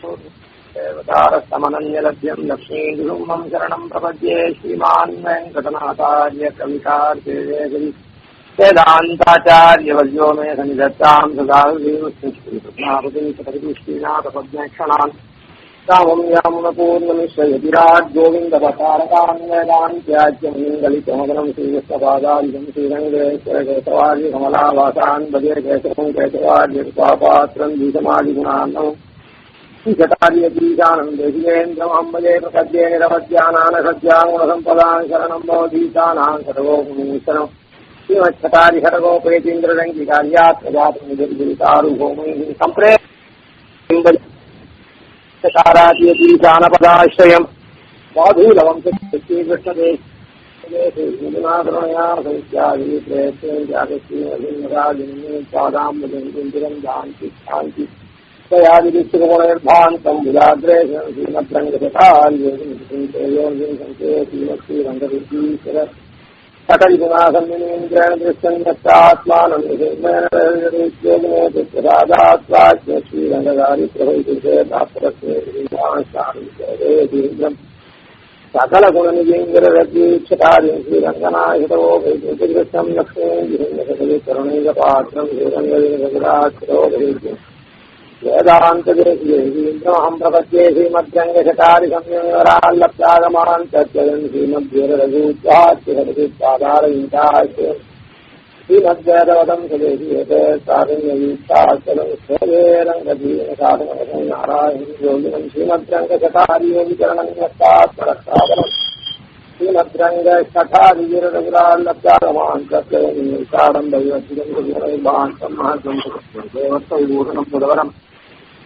देवतारस्तमनन्यलभ्यम् लक्ष्मीगुरुम् शरणम् प्रपद्ये श्रीमान् वेङ्कटनाथार्य कवितार्केशरि वेदान्ताचार्यवर्यो मे सन्निधत्ताम् सदाश्रीनाथपद्मेक्षणान् कामम् यामुनपूर्णमिश्रयतिराट् गोविन्दपतारकान् वेदान्त्याज्यमलितमगनम् श्रीकृष्णपादादिकम् श्रीरङ्गेश्वरकेशवार्य कमलावासान् भजे केशवम् केशवार्यपात्रम् बीजमादिगुणान्नम् श्रीशतार्यतीशानन्देशिकेन्द्रमम्बजे प्रपद्ये निरवद्यानानसद्याङ्गुणसम्पदान् शरणम् भवदीतानाम् सर्वोपमीशनम् श्रीमच्छतारिहरगोपेतीन्द्ररङ्गिकार्यात् प्रजातमुदितारुभौमैः सम्प्रे तारातीशानपदाश्रयम् साधूलवम् श्रीकृष्णदेशनाकरणया सैत्यादिप्रेत्यादिश्रीमराजिनीपादाम्बुजम् शान्ति शान्ति तयादिविश्वगुणैर्भान्तम् बुधाग्रेशम् श्रीमद्रङ्गशताल्योश्रीरङ्गविद्यीश्वर सकलगुणासम्मिनीन्द्रेण दृष्टन्यत्तात्मानम् प्रसादात्वाच्य श्रीरङ्गकारिप्रभुतिशेतापरस्मेन्द्रम् सकलगुणनिजीन्द्ररद्वीक्षतारिम् श्रीरङ्गनायकरोपैकृष्णम् लक्ष्मीन्द्रकरुणैकपात्रम् श्रीरङ्गवीरगुराक्षरोपैकृष्णम् वेदान्तदेशीन्द्रमहम् प्रपद्ये श्रीमद्रङ्गशतारिसंयमराल्लब्धागमान् तत्ययम् श्रीमद्वीररघूत्वाच्यपादारयिताच्य श्रीमद्वेदवदम् सदेशीयते साधनवीक्षाचलम् स्वरङ्गदीनसाधनवसम् नारायणम् योगिनम् श्रीमद्रङ्गशतारियोगिचरणम् यत्तात्परस्तापनम् श्रीमद्रङ्गशतारिगिररघुराल्लब्धागमान् तत्ययम् साडम् दैवत्तिदम् देवत्वविभूषणम् बुधवरम्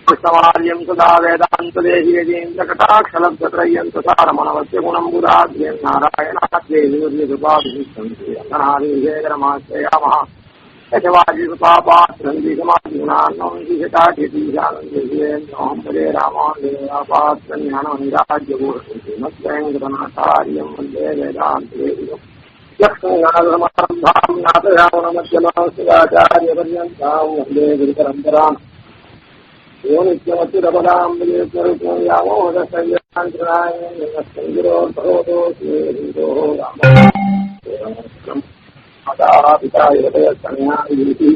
कृष्णवार्यम् सदा वेदान्तदेशीयजीन्द्रकटाक्षलब्धत्रय्यन्तसारमणवस्य गुणम् बुधाद्यम् नारायणाद्यैर्यकृपाभिषिक्तम् श्रीरङ्गनाथीशेखरमाश्रयामः यशवाजिसुपापात्रम् द्विसमाधिगुणान्नम् श्रीशताख्यतीशानन्देशीयेन्द्रमहम् भजे रामान्देवापात्रम् ज्ञानमनिराज्यभूषणम् श्रीमद्वेङ्कटनाथार्यम् वन्दे वेदान्तदेशिकम् लक्ष्मीनाथसमारम्भाम् नाथयामुनमध्यमाम् शिवाचार्यपर्यन्ताम् वन्दे गुरुपरम्पराम् यो नित्यमच्युतपदाम् विजयस्वरूपयामोदसंगिरो माता पिता युवतयस्तन्यादिति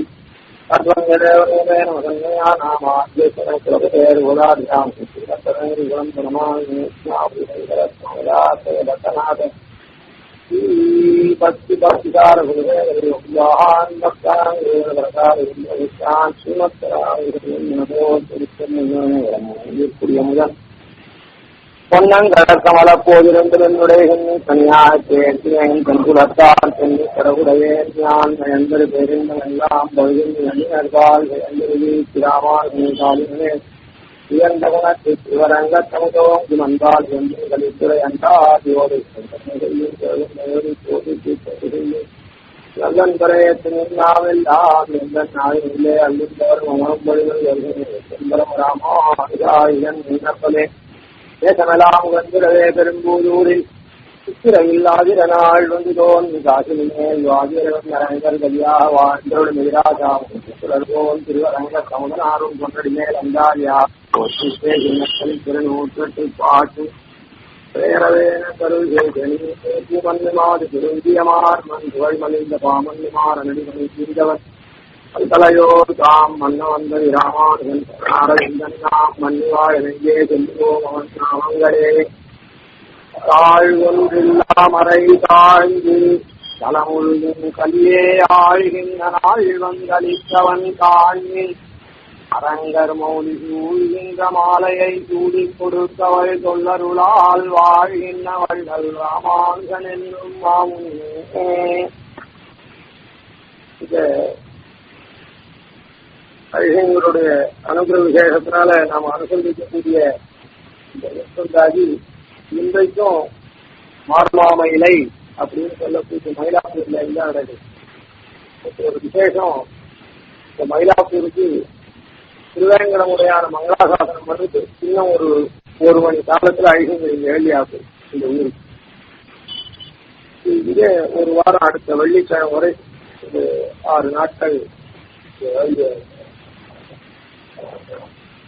सर्वङ्गदेवरूपेण वदन्यया नामाद्यैर्गोदाभ्याम् श्रीरत्तनैर्गुणम् प्रणमान्येष्णाभूतैकरत्नोदात्तनाथ भक्तिभक्तिकारगुरुदेवयोग्यान् भक्तान् श्रीमत्तरामुदन् பொன்னங்கடக்கமலப்போதிருந்தனுடைய தனியார் சேர்த்தியன் கண்குலத்தால் சென்று கடவுடைய ஞான் பயன்பெறு பெருந்தெல்லாம் பகுதியால் கிராமால் உயர்ந்த குணத்தை சிவரங்கத்தமுதோம் மன்பால் என்று கலித்துறை அன்றாதியோடு நல்லன் பரையத்தினாவெல்லாம் எந்த நாளிலே அல்லிந்தவர் மனம்பொழிகள் செம்பரம் ராமாயன் நின்னப்பலே தேசமெல்லாம் உகந்திரவே பெரும்பூதூரில் சித்திரையில்லாதிர நாள் வந்து தோன்றி காசினிமேல் வாதிரவன் அரங்கர் கலியாக வாழ்ந்தோடு எதிராகாவும் சுழல்வோன் திருவரங்க சமுதனாரும் கொன்றடி மேல் அந்தாரியா திருநூற்று பாட்டு பேரவேன கருகே மன்னிமாறு திருந்தியமார் மண் புகழ் மலிந்த பாமன்னிமார் நடிமணி தீர்ந்தவர் அந்தலையோர் தாம் மன்ன வந்த ராமானுஜன் நாரவிந்தன் நாம் மன்னிவாழ் நெஞ்சே செல்வோம் அவன் நாமங்களே தாழ் ஒன்றில்லா மறை தாழ்ந்து தலமுழுதும் கலியே ஆழ்கின்ற நாள் வந்தளித்தவன் தாழ்வி அரங்கர் மௌலி சூழ்கின்ற மாலையை சூடி கொடுத்தவள் சொல்லருளால் வாழ்கின்றவர்கள் ராமானுஜன் என்னும் மாமுனியே. ஐயங்களுடைய அனுகிரக விசேஷத்தினால நாம் அனுசந்திக்கக்கூடிய இன்றைக்கும் மார்மாமயிலை அப்படின்னு சொல்லக்கூடிய மயிலாப்பூர்ல எல்லாம் நடக்குது. ஒரு விசேஷம், இந்த மயிலாப்பூருக்கு திருவேங்கடமுடையான மங்களாசாசனம் பண்ணிட்டு இன்னும் ஒரு மணி காலத்துல ஐயங்கள் இங்க வேலியாகும் இந்த ஊருக்கு. இதே ஒரு வாரம் அடுத்த வெள்ளிக்கிழமை வரை 6 நாட்கள்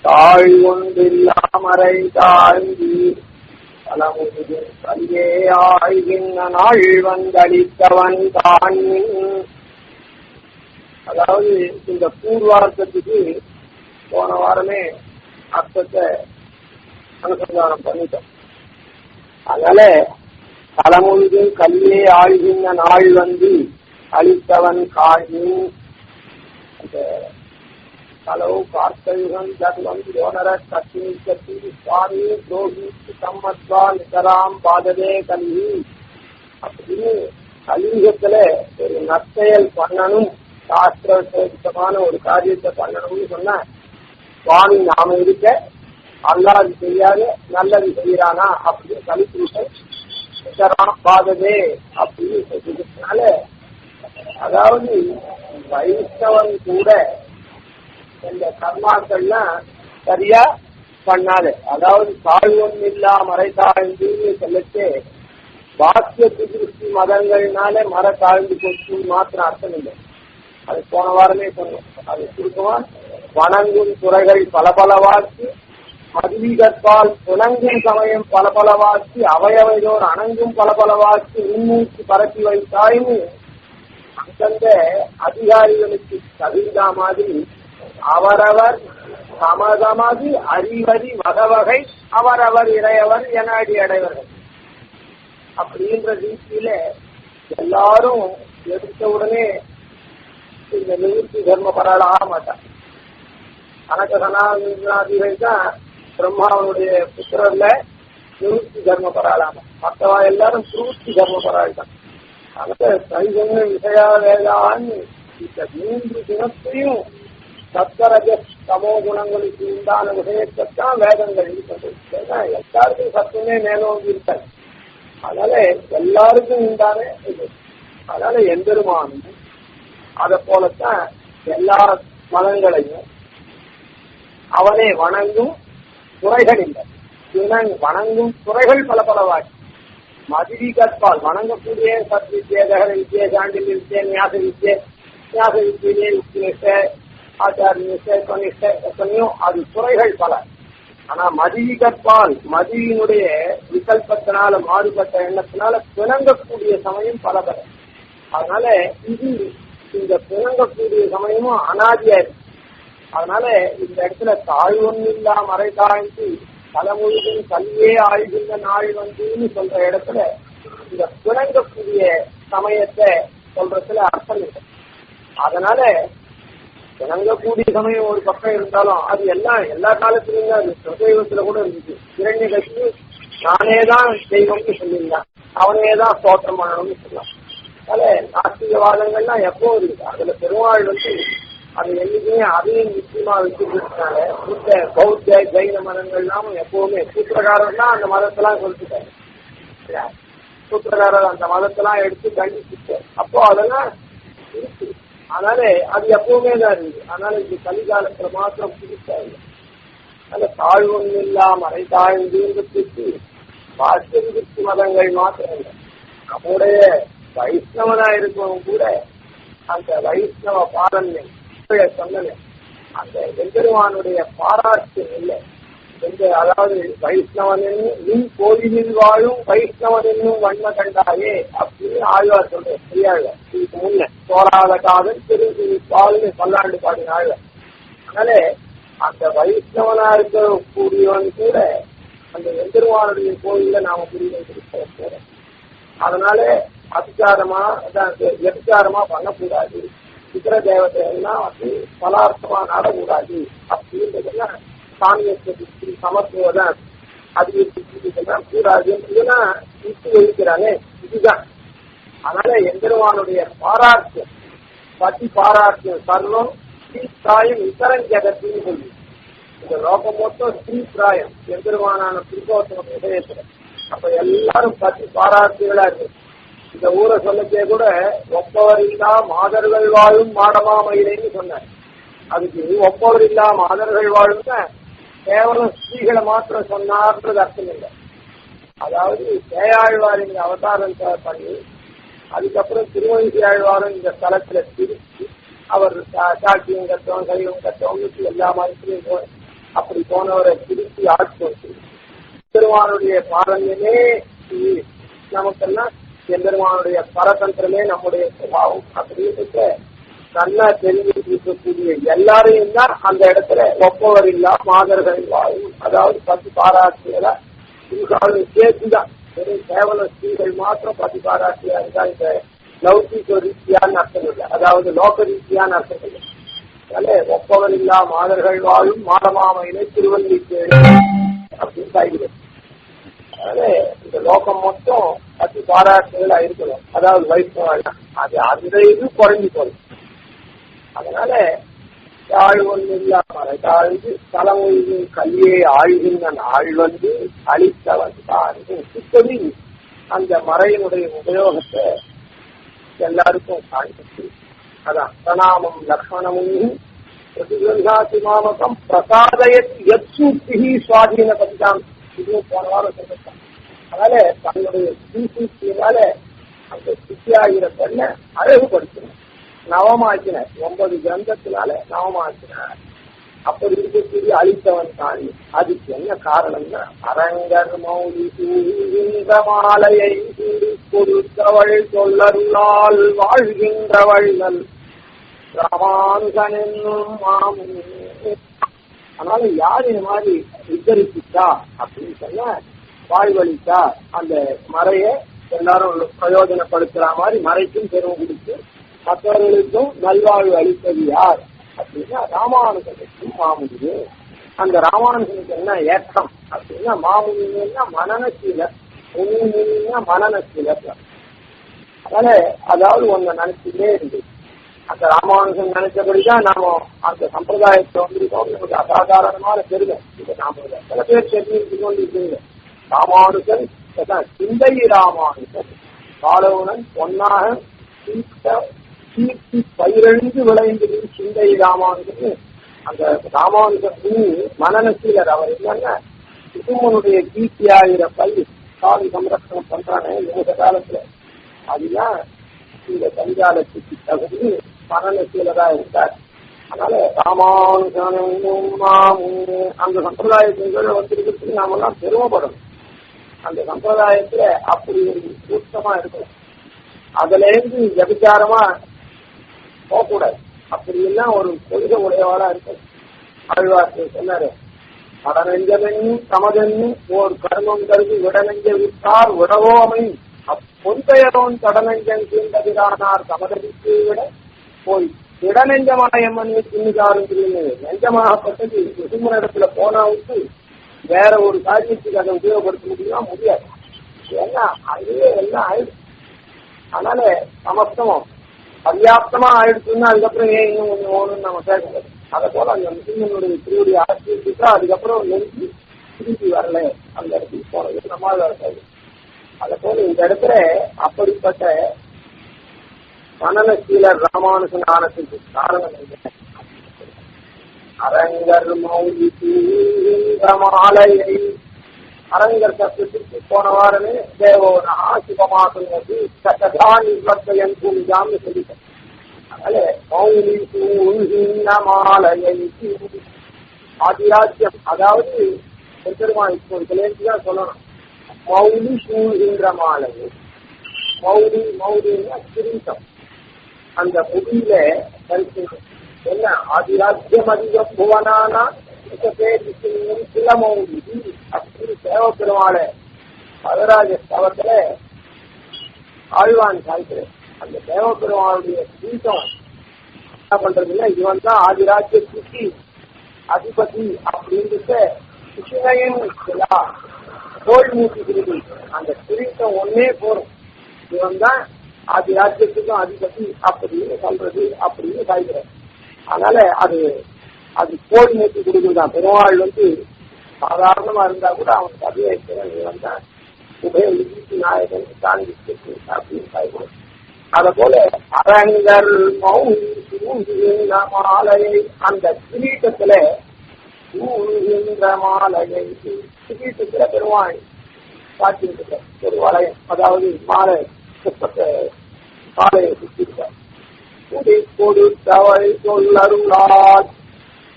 தாழ் ஒன்றில்லாமறை தாழ்ந்தி பலமுது கல்லே ஆழ்கின்ற நாள் வந்தளித்தவன் தான். அதாவது இந்த பூர்வார்த்தத்துக்கு போன வாரமே அர்த்தத்தை அனுசந்தானம் பண்ணிட்டோம். அதனால பலமுது கல்லே ஆழ்கின்ற நாள் வந்து அளித்தவன் காணி. அந்த கலவு கார்த்தயுகம் தர்மம் யோனர கத்தி கத்தி சுவாமி துரோகி சம்மத்வா நிகராம் பாததே கல்வி அப்படின்னு கலியுகத்துல ஒரு நற்செயல் பண்ணணும், சாஸ்திரமான ஒரு காரியத்தை பண்ணணும்னு சொன்ன சுவாமி நாம இருக்க அல்லாது செய்யாது நல்லது செய்யறானா அப்படின்னு கலிப்புருஷன் நிகராம் பாததே அப்படின்னு சொல்லிக்கிறதுனால, அதாவது வைஷ்ணவன் கூட இந்த கர்மாக்கள்லாம் சரியா பண்ணாது. அதாவது தாழ்வொன்னு இல்லா மறை தாழ்ந்துன்னு சொல்லச்சு பாக்கிய திருஷ்டி மதங்கள்னால மர தாழ்ந்து போச்சு மாத்திரம் அர்த்தம் இல்லை. அது போன வாரமே சொன்னோம். அது சுருக்கமா வணங்கும் துறைகள் பலபலவாக்கி மதுவீகத்தால் புணங்கும் சமயம் பலபலவாக்கி அவையவையோர் அணங்கும் பலபலவாக்கி முன்னூற்றி பரப்பி வைத்தாய்னு அந்தந்த அதிகாரிகளுக்கு தகுந்த மாதிரி அவரவர் சமதமது அறிவறி வகவகை அவரவர் இறையவர் என அடி அடைவர்கள் அப்படின்ற ரீதியில எல்லாரும் எடுத்த உடனே இந்த நிவர்த்தி தர்மபரால் ஆக மாட்டார். கனக சனாதிகள் தான் பிரம்மாவனுடைய புத்திரர்ல நிவர்த்தி தர்மபராளாம, மற்றவா எல்லாரும் பிரவೃತ್ತಿ தர்மபராள் தான். அதனால சைவங்க விஷயா வேதான்னு இந்த 3 குணத்தையும் சத்வரஜ சமோ குணங்களுக்கு உண்டான விஷயத்தான் வேதங்கள் ஏன்னா எல்லாருக்கும் சத்துமே மேலோங்கி இருக்காது. அதனால எல்லாருக்கும் உண்டான இது. அதனால எம்பெருமானும் அதை போலத்தான் எல்லா மதங்களையும் அவனே வணங்கும் துறைகள் இல்லை. வணங்கும் துறைகள் பல பலவாக்கி மதிவி கற்பால் வணங்கக்கூடிய சத் வித்தியை, தகர வித்தியை, சாண்டில் வித்தியை, ஞாச வித்தியை, ஞாச வித்தியிலே யுக்தினிஷ்ட ஆச்சாரிய எத்தனையோ அது துறைகள் பல. ஆனா மதிவி கற்பால் மதியினுடைய விகல்பத்தினால மாறுபட்ட எண்ணத்தினால பிணங்கக்கூடிய சமயம் பல பல. அதனால இது இந்த பிணங்கக்கூடிய சமயமும் அனாதியா இருக்கு. அதனால இந்த இடத்துல தாழ்வொன்னு இல்லா மறை தாழ்ந்து பலமுழுதும் கல்வியே ஆழ்கின்ற நாள் வந்துன்னு சொல்ற இடத்துல இந்த பிணங்கக்கூடிய சமயத்தை சொல்றதுல அர்த்தம் இல்லை. அதனால பிணங்கக்கூடிய சமயம் ஒரு பக்கம் இருந்தாலும் அது எல்லாம் எல்லா காலத்திலும் தான் இருக்கு. தெய்வத்துல கூட இருந்துச்சு. இரண்யகசிபு நானேதான் தெய்வம்னு சொல்லியிருந்தான், அவனேதான் ஸ்தோத்திரம் பண்ணணும்னு சொல்லலாம். அதனால நாஸ்திகவாதங்கள்லாம் எப்போ இருக்கு. அதுல பெருமாள் வந்து அது என்னைக்குமே அதையும் நிச்சயமா வச்சுருக்கனால புத்த பௌத்த ஜெயின மதங்கள்லாம் எப்பவுமே சூத்திரக்காரர் தான் அந்த மதத்தெல்லாம் சொல்லிட்டாரு. சூத்திரக்காரர் அந்த மதத்தெல்லாம் எடுத்து கண்டிச்சுட்டார். அப்போ அதெல்லாம் இருக்கு. அதனால அது எப்பவுமே தான் இருக்கு. அதனால இந்த கலிகாலத்துல மாத்திரம் புதுசா இல்லை. அதனால தாழ்வொன்னு இல்லா மறை தாழ்ந்துக்கு பாக்கிய விருத்தி மதங்கள் மாத்திரம் இல்லை. நம்முடைய வைஷ்ணவனா இருக்கவங்க கூட அந்த வைஷ்ணவ பாரன்மை சொன்னேன், அந்த எம்பெருமானுடைய பாராட்டு இல்லை. அதாவது வைஷ்ணவன் என்னும் கோயிலில் வாழும் வைஷ்ணவன் என்னும் வன்ம கண்டாயே அப்படின்னு ஆழ்வார் சொல்றேன். பெரியாழ்வார் இதுக்கு முன்ன தோறாத காதல் திருப்பால்னு பல்லாண்டு பாடின ஆழ்வார். அதனால அந்த வைஷ்ணவனா இருக்கக்கூடியவன் கூட அந்த எம்பெருமானுடைய கோயில நாம புரிந்து. அதனால அதிகாரமா எதிர்காரமா பண்ணக்கூடாது. சித்திர தேவதைகள்லாம் வந்து பலார்த்தமா நடக்கூடாது அப்படின்றதெல்லாம் சாமியத்தை சமத்துவதான் அதிகரிச்சுதான் கூடாது இதெல்லாம் விட்டு வைக்கிறாங்க. இதுதான் அதனால எம்பெருமானுடைய பாராட்டு பத்தி பாராட்டு சர்வம் ஸ்ரீ பிராயம் இத்தரம் ஜெகத்தின்னு சொல்லி இந்த லோகம் மொத்தம் ஸ்ரீ பிராயம் எம்பெருமானான புருஷோத்தம இதயத்துல. அப்ப எல்லாரும் பத்தி பாராட்டுகளா இருக்கு. இந்த ஊரை சொல்லச்சே கூட ஒப்பவர் இல்லா மாதர்கள் வாழும் மாடமாமயிலைன்னு சொன்னார். அதுக்கு ஒப்பவர் இல்லா மாதர்கள் வாழும்னா கேவலம் ஸ்ரீகளை மாத்திரம் சொன்னார்ன்றது அர்த்தம் இல்லை. அதாவது சேயாழ்வார் இந்த அவதாரம் பண்ணி அதுக்கப்புறம் திருவஞ்சி ஆழ்வாரும் இந்த ஸ்தலத்துல திருச்சி அவர் சாட்சியம் கட்டோம் கையும் கட்டோம் எல்லா மதத்திலையும் அப்படி போனவரை திருப்பி ஆட்சி பெருமானுடைய பாரங்கமே நமக்கெல்லாம் எம்பெருமானுடைய பரதந்திரமே நம்முடைய சுபாவம் அப்படின்னு நல்லா தெரிஞ்சிருக்கக்கூடிய எல்லாரையும் தான் அந்த இடத்துல ஒப்பவர் இல்லா மாதர்கள் வாழும், அதாவது 10 பாராட்டியதா சேர்த்துதான் வெறும் கேவல ஸ்ரீகள் மாத்திரம் 10 பாராட்டியா இருந்தா இந்த லௌகிக ரீதியான அர்த்தம் இல்லை, அதாவது லோக ரீதியான அர்த்தம் இல்லை. அதனால ஒப்பவர் இல்லா மாதர்கள் வாழும் மாடமாமையினை திருவல்லிக்கேடு அப்படின்னு ஆகிறது. அதனால இந்த லோகம் மொத்தம் 10 பாராட்டுகளா இருக்கணும், அதாவது வைஷ்ணவர்கள் அது அந்த இது குறைஞ்சி போகும். அதனால தாழ்வொன்னில்லாமலை தாழ்ந்து தலைமொழி கல்வியை ஆழ்கின்ற நாள் வந்து அளித்தவன் தான் இப்படி அந்த மறையினுடைய உபயோகத்தை எல்லாருக்கும் காண்பிச்சு அதான் பிரணாமம் லக்ஷ்மணமும் பிரதிகிரகாதி மாமகம் பிரசாதயத் யத்சூக்தி சுவாதீன பதிதான் இதுவும் போன வாரம் சொல்லிட்டான். அதனால தன்னுடைய சூக்தியினால அந்த சித்தியாகிற பெண்ணை அழகுபடுத்தினார், நவமாக்கினார், 9 கிரந்தத்தினால நவமாக்கினார். அப்படி இருக்கக்கூடிய அளித்தவன் தான். அதுக்கு என்ன காரணம்னா அரங்கர் மௌலி சூழ்கின்ற மாலையை கொடுத்தவள் சொல்லருளால் வாழ்கின்றவள் ராமானுகனும் மாமும். அதனால யார் இந்த மாதிரி வித்தரிச்சுட்டா அப்படின்னு சொன்னா வாழ்வழித்தா அந்த மறைய எல்லாரும் பிரயோஜனப்படுத்துற மாதிரி மறைக்கும் பெருமை கொடுத்து மற்றவர்களுக்கும் நல்வாழ்வு அளித்தது யார் அப்படின்னா ராமானுஜனுக்கும் மாமுனியே. அந்த ராமானுஜனுக்கு என்ன ஏற்றம் அப்படின்னா மாமுனின்னா மனநசீலர், முனினா மனநசீலர். அதனால அதாவது ஒன்ன நினைச்சுட்டே இருந்தது. அந்த ராமானுஜன் நினைச்சபடிதான் நாம அந்த சம்பிரதாயத்தை வந்திருக்கோம். நமக்கு அசாதாரணமான பெருமை இது. நாம சில பேர் தெரிஞ்சு கொண்டிருக்கீங்க. ராமானுஜன் சிந்தை ராமானுஜன் பாலவனன் பொன்னாக கீர்த்தி பயிரழிந்து விளைந்தது சிந்தை ராமானுஜன். அந்த ராமானுஜன் மனநசீலர். அவர் என்னன்னா குடும்பனுடைய கீர்த்தியாகிற பயிர் சாதி சம்ரட்சணம் பண்றானே இந்த காலத்துல, அதுதான் இந்த கரிகாலத்துக்கு தகுதி மனநசீலரா இருந்தார். அதனால ராமானுஜனும் அந்த சம்பிரதாயத்தில் வந்திருக்கிறதுக்கு நாம எல்லாம் பெருமைப்படணும். அந்த சம்பிரதாயத்துல அப்படி ஒரு கூட்டமா இருக்கணும். அதுல இருந்து விபச்சாரமா போகக்கூடாது. அப்படி எல்லாம் ஒரு கொள்கை உடையவாளா இருக்கணும். ஆழ்வார்கள் சொன்னாரு, கடனெஞ்சமென்னும் தமதென்னும் ஓர் கர்மம் கருதி விடநெஞ்ச விட்டார் உடவோமை பொன்பெயரோன் கடனெஞ்சன் தீண்டதிரானார் தமதவிக்கு விட போய் இடநெஞ்சமாயம்மன் சின்னிதாரும் நெஞ்சமாகப்பட்டது விசுமனிடத்துல போனாவுக்கு வேற ஒரு காரியத்துக்கு அதை உபயோகப்படுத்த முடியாது. ஏன்னா அதுவே எல்லாம் ஆயிடுச்சு. அதனால சமஸ்தமம் பர்யாப்தமா ஆயிடுச்சுன்னா அதுக்கப்புறம் ஏன் இன்னும் கொஞ்சம் ஓணும்னு நம்ம கேட்கறது. அதை போல அந்த முஸ்லிம்களுடைய திருவுடைய ஆட்சியத்துக்கு அதுக்கப்புறம் நெருங்கி திருப்பி வரல அந்த இடத்துக்கு போனது நம்மளால இருக்காது. அதை போல இந்த இடத்துல அப்படிப்பட்ட மனநசீலர் ராமானுஜன் ஆனதுக்கு காரணம் என்ன? அரங்கர் மௌலி மாலையை அரங்கர் சத்துக்கு போன வாரமே தேவோனா சிவமாசனது சட்டதான் நிர்வர்த்தையன் பூமிதான்னு சொல்லிட்டேன். அதனால மௌலி மாலையை ஆதிராஜ்யம், அதாவது பெருமாள் இப்போ இதுலேருந்துதான் சொல்லணும். மௌலி சூழ்கின்ற மாலையை, மௌலி மௌலின்னா கிரீட்டம், அந்த முடியில என்ன ஆதிராஜ்யம் அதிகம் புவனானா சில மௌலி அப்படி தேவ பெருமாள மதராஜ ஸ்தவத்துல ஆழ்வான் சாய்க்கிறேன். அந்த தேவ பெருமாளுடைய கிரீட்டம் என்ன பண்றதுன்னா இவன் தான் ஆதிராஜ்யத்துக்கு அதிபதி அப்படின்ட்டு கிருஷ்ணையும் தோல் மூச்சுகிறது. அந்த கிரீட்டம் ஒன்னே போறோம், இவன் தான் ஆதி ராஜ்யத்துக்கும் அதிபதி அப்படின்னு சொல்றது அப்படின்னு சாய்க்கிறேன். அதனால அது கோடி மூச்சு கொடுக்குதான். பெருமாள் சாதாரணமா இருந்தா கூட அவன் கதையேற்கிறன், இவன் தான் உபய விதிக்கு நாயகன் தாண்டி அப்படின்னு சாய்க்கிறேன். அத போல அரங்கர் மாலையை அந்த கிரீட்டத்துல மாலையை கிரீட்டத்துல பெருமாள் காட்டியிருக்க ஒரு வளையம், அதாவது மாலை மாலையை சுற்றிருக்கார். கொடுத்தவள் சொல்லருளால்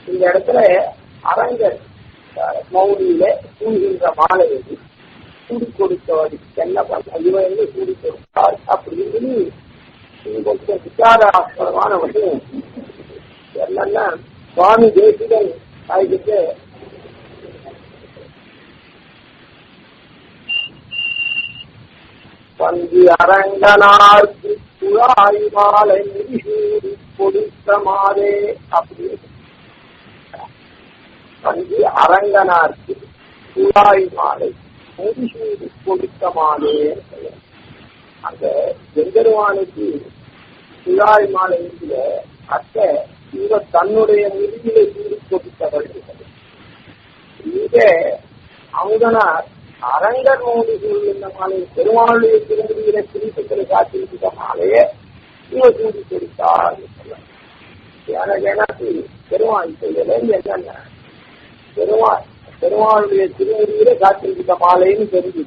இந்த இடத்துல அரங்கர் மௌலியில சூழ்கின்ற மாலையை சூடி கொடுத்தவடி என்ன பண்ண இவன் வந்து சூடி கொடுத்தார் அப்படின்னு கொஞ்சம் விசாராஸ்பதமான விஷயம். என்னன்னா சுவாமி தேசிகன் ஆகிட்டு பந்தி அரங்கனார்க்கு குழாய் மாலை முடிசூடி கொடுத்த மாதே அப்படின்னு பந்தி அரங்கனார்க்கு குழாய் மாலை முடிசூடி கொடுத்த மாதே. அந்த எம்பெருமானுக்கு குழாய் மாலை இருக்கிற அத்தை இவ தன்னுடைய முடிவிலை சூடி கொடுத்தவள். இங்க அமுதனார் அரங்கர் மௌலி சூழ்ந்த மாலை பெருமாளுடைய திருமுடியில குறிப்புகளை காட்டியிருக்கிற மாலையே இவ சூடி கொடுத்தார். எனக்கு பெருமாள் செய்யல என்னன்னா பெருமாளுடைய திருமுடியில காட்டியிருக்கிற மாலைன்னு தெரிஞ்சு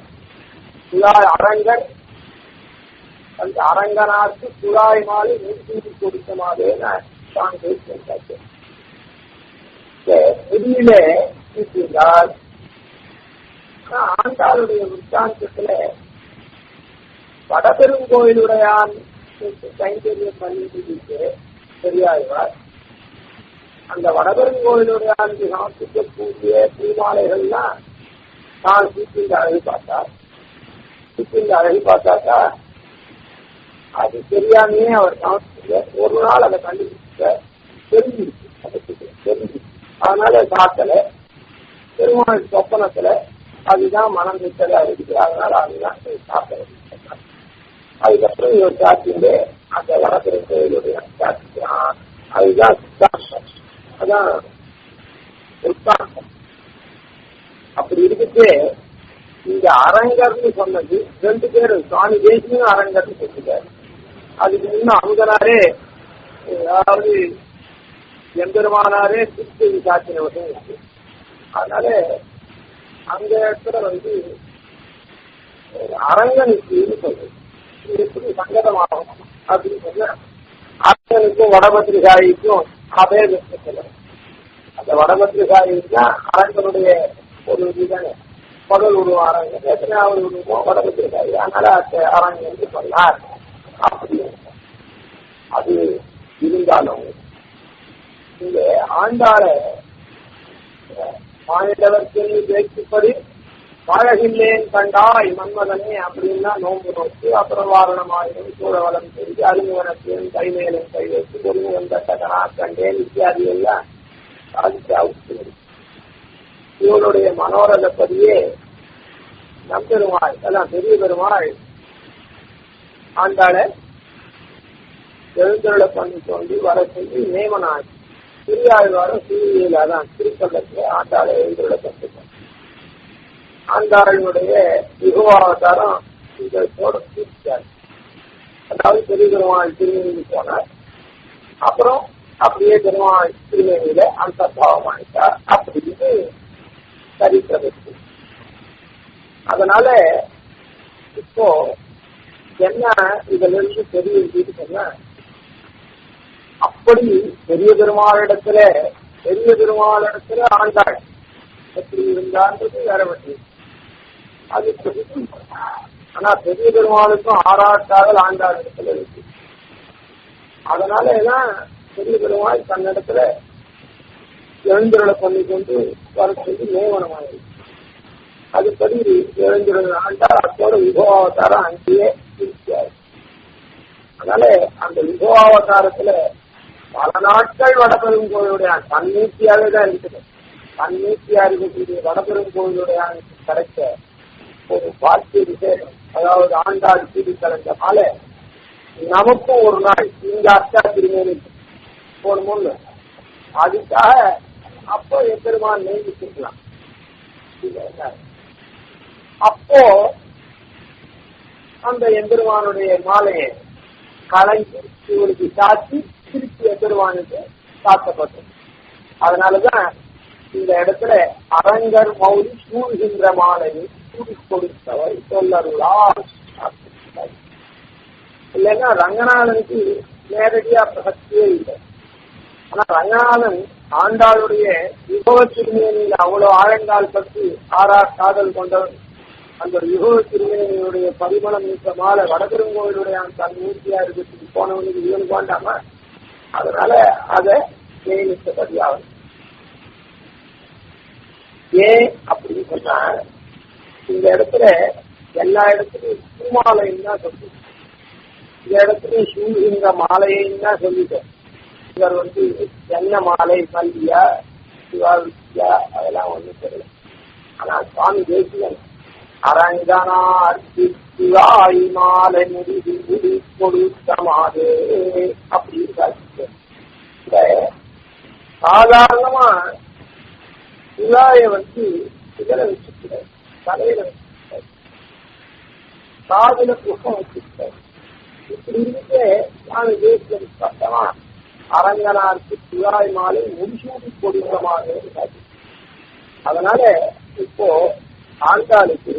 குழாய் அரங்கர் அந்த அரங்கனாருக்கு குழாய் மாலை சூடி கொடுத்த மாலைன்னு தான் பேசியிருக்காச்சு. முடியில கூட்டியிருந்தார். ஆண்டாளுடைய விற்த்தாந்தத்துல வடபெருங்கோயிலுடையான் கைங்கரியம் பண்ணிட்டு பெரியாழ்வார் அந்த வடபெருங்கோயிலுடையானுக்கு சமர்ப்பிக்கக்கூடிய பூமாலைகள்லாம் தான் சீக்கின்ற அழகி பார்த்தார். சீக்கின்ற அழகி பார்த்தாக்கா அது தெரியாமையே அவர் சமர்ப்பிக்க ஒரு நாள் அதை கண்டுபிடிச்ச தெரிஞ்சிருக்கு. அதனால சாத்தல பெருமாள் சொப்பனத்துல அதுதான் மனம் விட்டதா இருக்குது. அதனால அதுதான் சாப்பிட. அதுக்கப்புறம் இவர் சாத்திட்டு அந்த வடபெரும் கோயிலுடைய சாத்திக்கிறான். அதுதான் சித்தாந்தம். அதான் சித்தாந்தம். அப்படி இருக்குது. இந்த அரங்கர்னு சொன்னது 2 பேர் சுவாமி தேசியும் அரங்கர்னு சொல்லிட்டாரு. அதுக்கு முன்ன அமுதனாரே அதாவது எம்பெருமானாரே திருச்சி சாத்தின விஷயம் இருக்கு. அதனால அந்த இடத்துல வந்து அரங்கனுக்கு சொல்றது எப்படி சங்கடமாகும் அப்படின்னு சொல்ல அரங்கனுக்கும் வடபத்திரிகாய்க்கும் அதே சொல்ல அந்த வடபத்திரிகாய்க்கு தான் அரங்கனுடைய ஒரு இதுதானே முதல் உருவம் அரங்கன் எத்தனையாவது உருவம் வடபத்திரிகாய். அதனால அந்த அரங்கன் என்று சொன்னார். அப்படி அது இருந்தாலும் இங்க ஆண்டாள மாநிலவர்க்கு பேச்சுப்படி வாழகில்லேன் கண்டாய் மன்மதனே அப்படின்னா நோம்பு நோக்கி அப்புறம் வாரணமாயிரம் சூழவலம் செஞ்சு அருமுகனத்தையும் கைமேலும் கை வைத்து பொருமுகன் தட்டகனா கண்டேன் இத்தியாதி எல்லாம் சாதிச்சு இவனுடைய மனோரதப்படியே நம்பெருமாள் எல்லாம் பெரிய பெருமாள் ஆண்டாள எழுந்தருளை பண்ணி தோண்டி வர சொல்லி நியமனாகி திருயாழ்வாரும் சீரியில தான் திருப்பள்ளத்துல ஆண்டாளை எழுந்தருளை பண்ணிட்டார். ஆண்டாளுடைய யுகவாவதாரம் இந்த தீர்த்தார். அதாவது பெரிய பெருமாள் திருமேனிக்கு போனார். அப்புறம் அப்படியே பெருமாள் திருமேனியில அந்த பாவம் ஆயிட்டார் அப்படின்னு சரித்திரத்து. அதனால இப்போ என்ன இதுல இருந்து தெரியுது சொன்ன அப்படி பெரிய பெருமாளிடத்துல ஆண்டாள் எப்படி இருந்தான்றது வேற பற்றி அது. ஆனா பெரிய பெருமாளுக்கும் ஆராட்டாமல் ஆண்டாள் இடத்துல இருக்கு. அதனாலதான் பெரிய பெருமாள் தன்னிடத்துல எழுந்துருளை பண்ணி கொண்டு வர சொல்லி நியமனமாயிருக்கு. அதுபடி எழுந்துருள் ஆண்டாள் அதோட யுகோவதாரம் அங்கேயே இருக்காரு. அதனால அந்த யுகோவதாரத்துல பல நாட்கள் வடபெரும் கோயிலுடைய தன்னீச்சியாவே தான் இருக்குது. தன்னீச்சியா இருக்கக்கூடிய வடபெரும் கோயிலுடைய கிடைச்ச ஒரு பாக்கிய விசேஷம். அதாவது ஆண்டாள் சீடி கலைஞ்சனால நமக்கும் ஒரு நாள் இங்க அச்சா திருமேனி போகணும்னு அதுக்காக அப்போ எப்பெருமான் நியமிச்சிருக்கலாம். அப்போ அந்த எம்பெருமானுடைய மாலையை கலைஞ்சு இவருக்கு சாத்தி திருப்பி எம்பெருமானுக்கு சாத்தப்பட்டது. அதனாலதான் இந்த இடத்துல அரங்கர் மௌலி சூழ்கின்ற மாலையை சூடி கொடுத்தவை சொல்லருளா. இல்லைன்னா ரங்கநாதனுக்கு நேரடியா பிரசக்தியே இல்லை. ஆனா ரங்கநாதன் ஆண்டாளுடைய விபவ திருமேனியில் அவ்வளவு ஆழங்கால் பற்றி காதல் கொண்டவன். அந்த விபவ திருமேனியுடைய பரிமளம் மிக்க மாலை வடபெருங்கோயிலுடைய தன் மூர்த்தியா இருக்கிறதுக்கு போனவனுக்கு இவன் வேண்டாம, அதனால அதை நியமித்தபடியாகும். ஏன் அப்படின்னு சொன்னா, இந்த இடத்துல எல்லா இடத்துலையும் பூமாலையும் தான் சொல்லி, இந்த இடத்துலயும் சூழ்கின்ற மாலையும் தான் சொல்லிட்டேன். இவர் என்ன மாலை, மல்லியா சிவாவியா அதெல்லாம் ஒண்ணும் தெரியல. ஆனா சுவாமி தேசியன் அரங்கனார் சிவாய் மாலை முடிவு முடி கொடுத்தமாதே அப்படின்னு காட்சி. இந்த சாதாரணமா சிவாய இதர வச்சுக்கிறார், தலையில வச்சுக்கிறார், காதுல புஷ்பம் வச்சுக்கிறார். இப்படி இருக்க சுவாமி தேசியன் சத்தமா அரங்கனாருக்கு சிவாய் மாலை முடிசூடி கொடுத்தமாக காட்சி. அதனால இப்போ ஆண்டாளுக்கு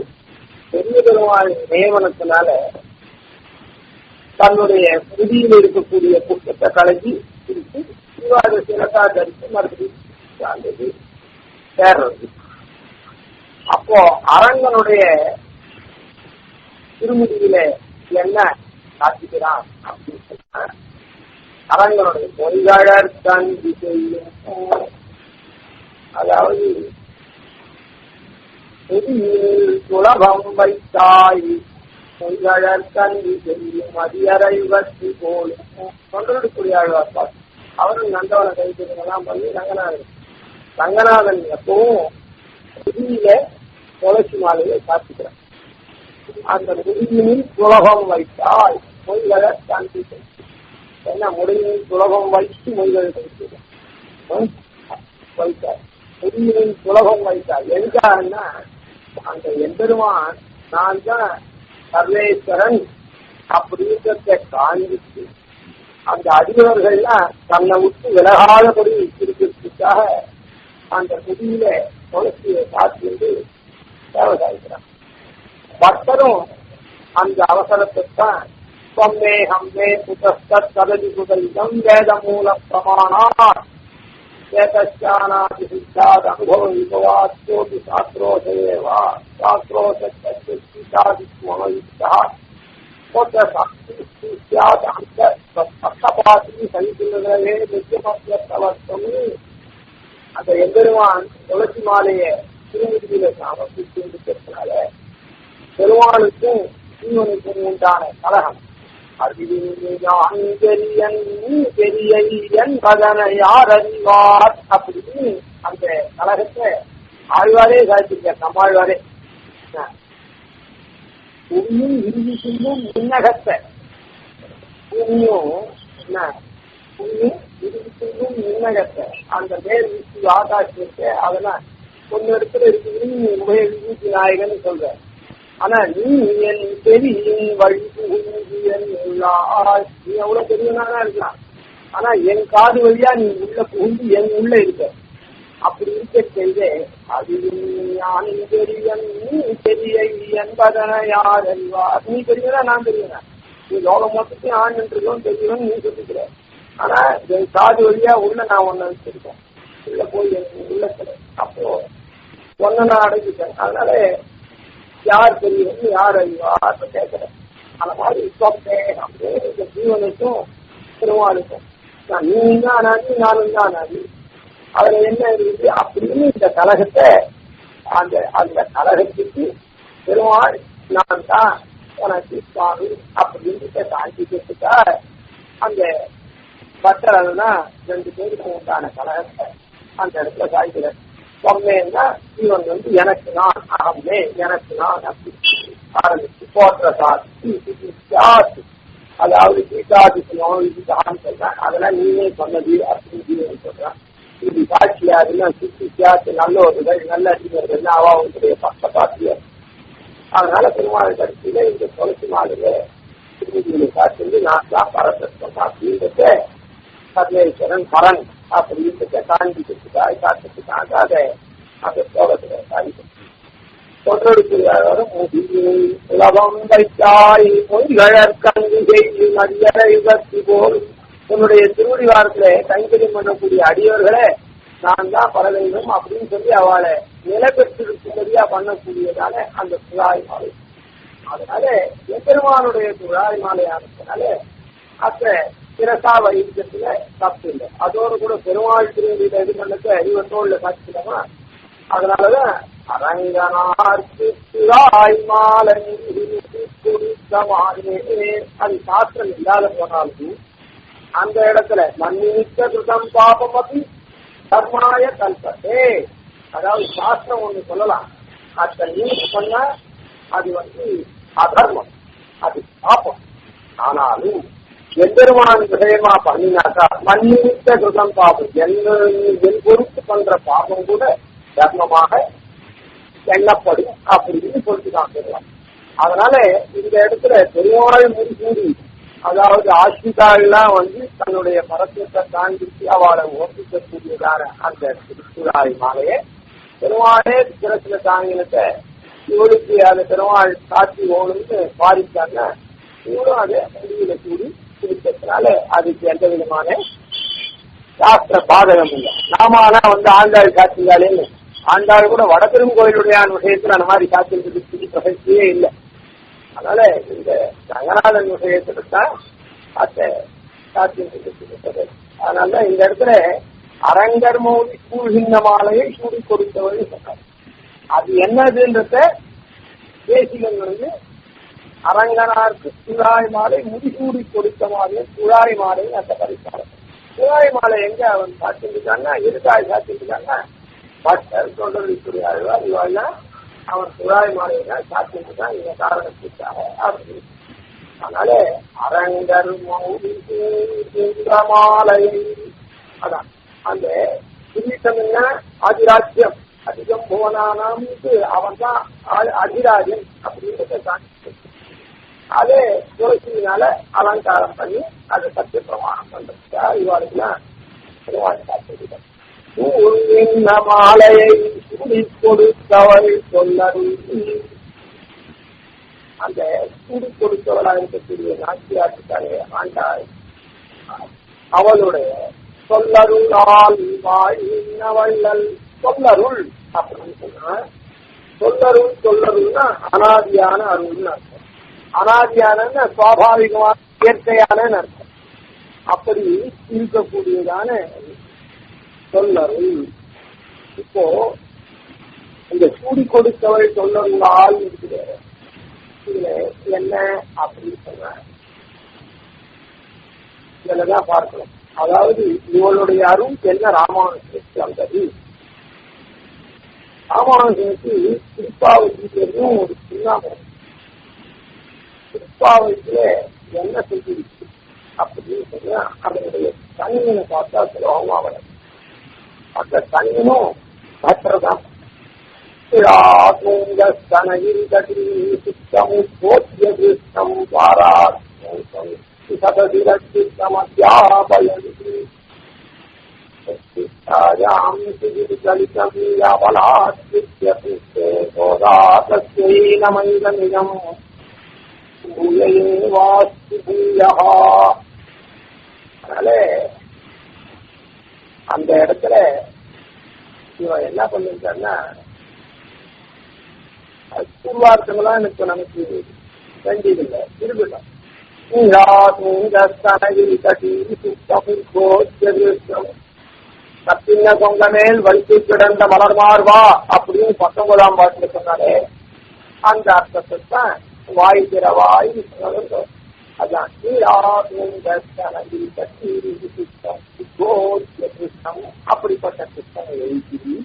பெரிய பெருமாள் நியமனத்தினால தன்னுடைய புதியில் இருக்கக்கூடிய புத்தத்தை கலக்கி பிடித்து சிவாத சிலத்தா தரித்து மறுபடியும் சேர்றது. அப்போ அரங்கனுடைய திருமுடியில என்ன காட்டுகிறான் அப்படின்னு சொன்ன, அரங்கனுடைய பொறிகாழர் தன் திசையும், அதாவது சுலபம் வைத்தாய் பொறிகாழர் தன் திசையும் மதியறைவற்றி போலும் தொண்டருடைய ஆழ்வார். அவரும் நந்தவன கைத்தெல்லாம் பண்ணி ரங்கநாதன் எப்பவும் புதியில துளசி மாலையை காட்டுகிறார். அந்த முடியினில் சுலபம் வைத்தால் மொய்கழர் தன் திசை, என்ன முடியின் சுலபம் வைத்து மொய்கள் வைத்தார். முடியின் சுலபம் வைத்தார் எதுக்காகன்னா, அந்த எம்பெருமான் நான் தான் சர்வேஸ்வரன் அப்படின்றத காண்பித்து அந்த அடியவர்கள்லாம் தன்னை விட்டு விலகாதபடி இருக்கிறதுக்காக அந்த முடியில துளசியை காத்து சேவை சாய்க்கிறான். பக்தரும் அந்த அவசரத்தைத்தான் சொம்மே ஹம்மே புதஸ்தத் கதலி புதலிதம் வேத மூல பிரமாணா ஏதாதி சித்தாத் அனுபவ விபவாத்யோபி சாஸ்திரோசேவா சாஸ்திரோசாதித்மயுக்தா பக்தபாதி சகித்துள்ளதே நித்தியமத்திய பிரவர்த்தம். அந்த எம்பெருமான் துளசி மாலையை திருமுடியில சமர்ப்பித்து இருக்கிறதுனால பெருமானுக்கும் ஜீவனுக்கும் உண்டான கலகம். பெரியன் யார் அறிவார் அப்படின்னு அந்த கலகத்தை ஆழ்வாரே சாதிச்சிருக்க. நம்மாழ்வாரே புண்ணியும் இறுதி செல்லும் மின்னகத்தை, புண்ணியும் புண்ணியம் இறுதி செல்லும் மின்னகத்தை அந்த மேல் வீட்டு ஆகாசத்தை அதெல்லாம் கொஞ்சம் இடத்துல இருக்குது. உபய விபூதி நாயகன் சொல்ற. ஆனா நீ என் பெரிய வழி நீ எவ்வளவு பெரியவனாதான் இருக்கலாம். ஆனா என் காது வழியா நீ உள்ள புகுந்து என் உள்ள இருக்க. அப்படி இருக்க செய்த அது பெரியன் நீ பெரிய என்பதனை யார் அறிவார். நீ பெரியவனா நான் பெரியவனா, நீ லோகம் மொத்தத்தையும் ஆண் என்றும் பெரியவன் நீ சொல்லிக்கிற. ஆனா என் காது வழியா உள்ள நான் ஒன்ன வச்சிருக்கேன், உள்ள போய் என் உள்ளத்துல அப்போ ஒன்ன நான் அடைஞ்சிட்டேன். அதனால யார் பெரியவன் யார் அறிவார் கேட்கிறேன். அந்த மாதிரி இந்த ஜீவனுக்கும் பெருமாளுக்கும் நீ தான் அனாதி நானும் தான் அனாதி, அதுல என்ன இருக்குது அப்படின்னு இந்த கலகத்தை அந்த கலகத்துக்கு பெருமாள் நான் தான் உனக்கு சுவாமி அப்படின்னு காண்பிக்கிறதுக்கா அந்த பக்தர்கள்னா 2 பேருக்கும் உண்டான கலகத்தை அந்த இடத்துல சாய்க்கிறார். சொன்னேன்னா ஜீவன் எனக்கு நான் அகமே எனக்கு நான் அப்படி ஆரம்பிச்சு போற்ற சாத்தி, அதாவது சீதாதிக்கணும் இதுதான் சொல்றேன். அதெல்லாம் நீயே சொன்னது அப்படின்னு ஜீவன் சொல்றான். இது சாட்சியாருன்னா சுத்தி சியாத்து நல்லவர்கள் நல்ல அறிஞர்கள் அவாவுடைய பக்கத்தாத்தியர். அதனால பெருமாள் கட்சியில இந்த துளசி மாலையில திருமதிகளை காட்டு நான் தான் பரதத்துவம் அப்படின்றத சர்வேஸ்வரன் பரன் அப்படின்றத காண்பிக்கிறதுக்காக காட்டுறதுக்காக அதை அந்த ஸ்லோகத்துல காண்பிக்கும். தொற்றெடுக்கிறாரும் உலகம் வைத்தாய் மொழிகழற்கங்கு செய்து மதியரை யுகத்தி போல் உன்னுடைய திருவடி வாரத்துல கைங்கரியம் பண்ணக்கூடிய அடியவர்களே நான் தான் பரதெய்வம் அப்படின்னு சொல்லி அவளை நிலை பெற்றிருக்கும்படியா பண்ணக்கூடியதான அந்த துழாய் மாலை. அதனால எம்பெருமானுடைய துழாய் மாலையானதுனால அத்த சிரசா வைத்தியத்துல தப்பு இல்லை. அதோடு கூட பெருமாள் திருவடியில இது பண்ணது அறிவத்தோடு காட்சிக்கலாமா. அதனாலதான் அரங்கனார்க்கு துழாய் மாலை அது சாஸ்திரம் இல்லாத போனாலும் அந்த இடத்துல மன்னிக்க சுதம் பாபம் அப்படி தர்மாய கல்பத்தே, அதாவது சாஸ்திரம் ஒண்ணு சொல்லலாம், அத நீ சொன்னா அது அதர்மம், அது பாப்பம். ஆனாலும் எம்பெருமான் விஷயமா பண்ணினாக்கா மன்னிக்க சுதம் பாபம் என் பொறுத்து பண்ற பாபம் கூட தர்மமாக எண்ணப்படும் அப்படின்னு சொல்லிதான் சொல்லலாம். அதனால இந்த இடத்துல பெருமாள் முடிசூடி, அதாவது ஆசிரிதாள்லாம் தன்னுடைய மரத்தை தாண்டி அவளை ஓட்டிக்கக்கூடியதான அந்த திருத்துழாய் மாலையை பெருமாளே சிரசில தாங்கினத இவளுக்கு அதை பெருமாள் காட்சி ஓணுன்னு பாதித்தாங்க. இவரும் அதை முடிவில கூடி பிடிச்சதுனால அதுக்கு எந்த விதமான சாஸ்திர பாதகம் இல்லை. நாம ஆனா ஆண்டாள் காட்சிகாலேன்னு ஆண்டாள் கூட வடபெரும் கோயிலுடைய விஷயத்துல அந்த மாதிரி காட்சி பிரசக்தியே இல்லை. அதனால இந்த ரங்கநாதன் விஷயத்தான் அத்தை சாத்தியம். அதனால இந்த இடத்துல அரங்கர் மௌலி சூழ்கின்ற மாலையை சூடி கொடுத்தவரை சொன்னார். அது என்னதுன்றத தேசிகன் அரங்கனாருக்கு துழாய் மாலை முடிசூடி கொடுத்த மாலை துழாய் மாலை அந்த பரிசாலை. துழாய் மாலை எங்க அவன் சாத்திருக்காங்க, எதுக்காக சாத்திருக்காங்க, பட்டர் தொண்டர்களுக்குரிய ஆழ்வார் இவாள்லாம் அவன் துழாய் மாலையை சாத்திருக்கான் இந்த காரணத்துக்காக அப்படின்னு. அதனால அரங்கர் மௌலி மாலை அதான் அந்த கிரீட்டம் என்ன, அதிராஜ்யம் அதிகம் போனானாம்னு அவன் தான் அதிராஜன் அப்படின்றத காண்பிச்சு அதே துளசியினால அலங்காரம் பண்ணி அதை சத்திய பிரமாணம் பண்றதுக்கா இவாளுக்குலாம் காத்திருக்கான். மாலையை சூடி கொடுத்தவள் சொல்லருள், அந்த சூடி கொடுத்தவளா இருக்கக்கூடிய நாச்சியாட்டுக்காரே ஆண்டாள் அவளுடைய சொல்லருளால் வாழ்வள்ளல் சொல்லருள் அப்படின்னு சொன்னா, சொல்லருள் சொல்லருள்னா அனாதியான அருள்னு அர்த்தம். அனாதியான சுவாபாவிகமான இயற்கையான அர்த்தம். அப்படி இருக்கக்கூடியதான சொல்லருள். இப்போ இந்த சூடி கொடுத்தவள் சொல்லருளால் இருக்குது. இதுல என்ன அப்படின்னு சொன்ன இதுலதான் பார்க்கணும். அதாவது இவளுடைய அருள் என்ன ராமானுஜனுக்கு வந்தது. ராமானுஜனுக்கு திருப்பாவதியும் ஒரு சின்னாமம். திருப்பாவதியில என்ன செஞ்சிருக்கு அப்படின்னு சொன்னா அதனுடைய தனியனை பார்த்தா சுலபமா வரும். அந்த தனியனும் மற்றதான் தனையில் கட்டி சுத்தமும் போற்றிய கிருஷ்ணம் பாராட்டம் அந்த இடத்துல இவன் என்ன பண்ணிருக்கான்னா பூர்வார்த்தங்களாம் இப்ப நமக்கு வேண்டியதில்லை, இருக்கட்டும். கத்தின கொங்க மேல் வைத்து கிடந்த மலர்மார்வா அப்படின்னு 19ஆம் பாட்டுல சொன்னாலே அந்த அர்த்தத்தை தான் வாய் திறவாய் அதான் அப்படிப்பட்ட கிருஷ்ணனை எழுதி,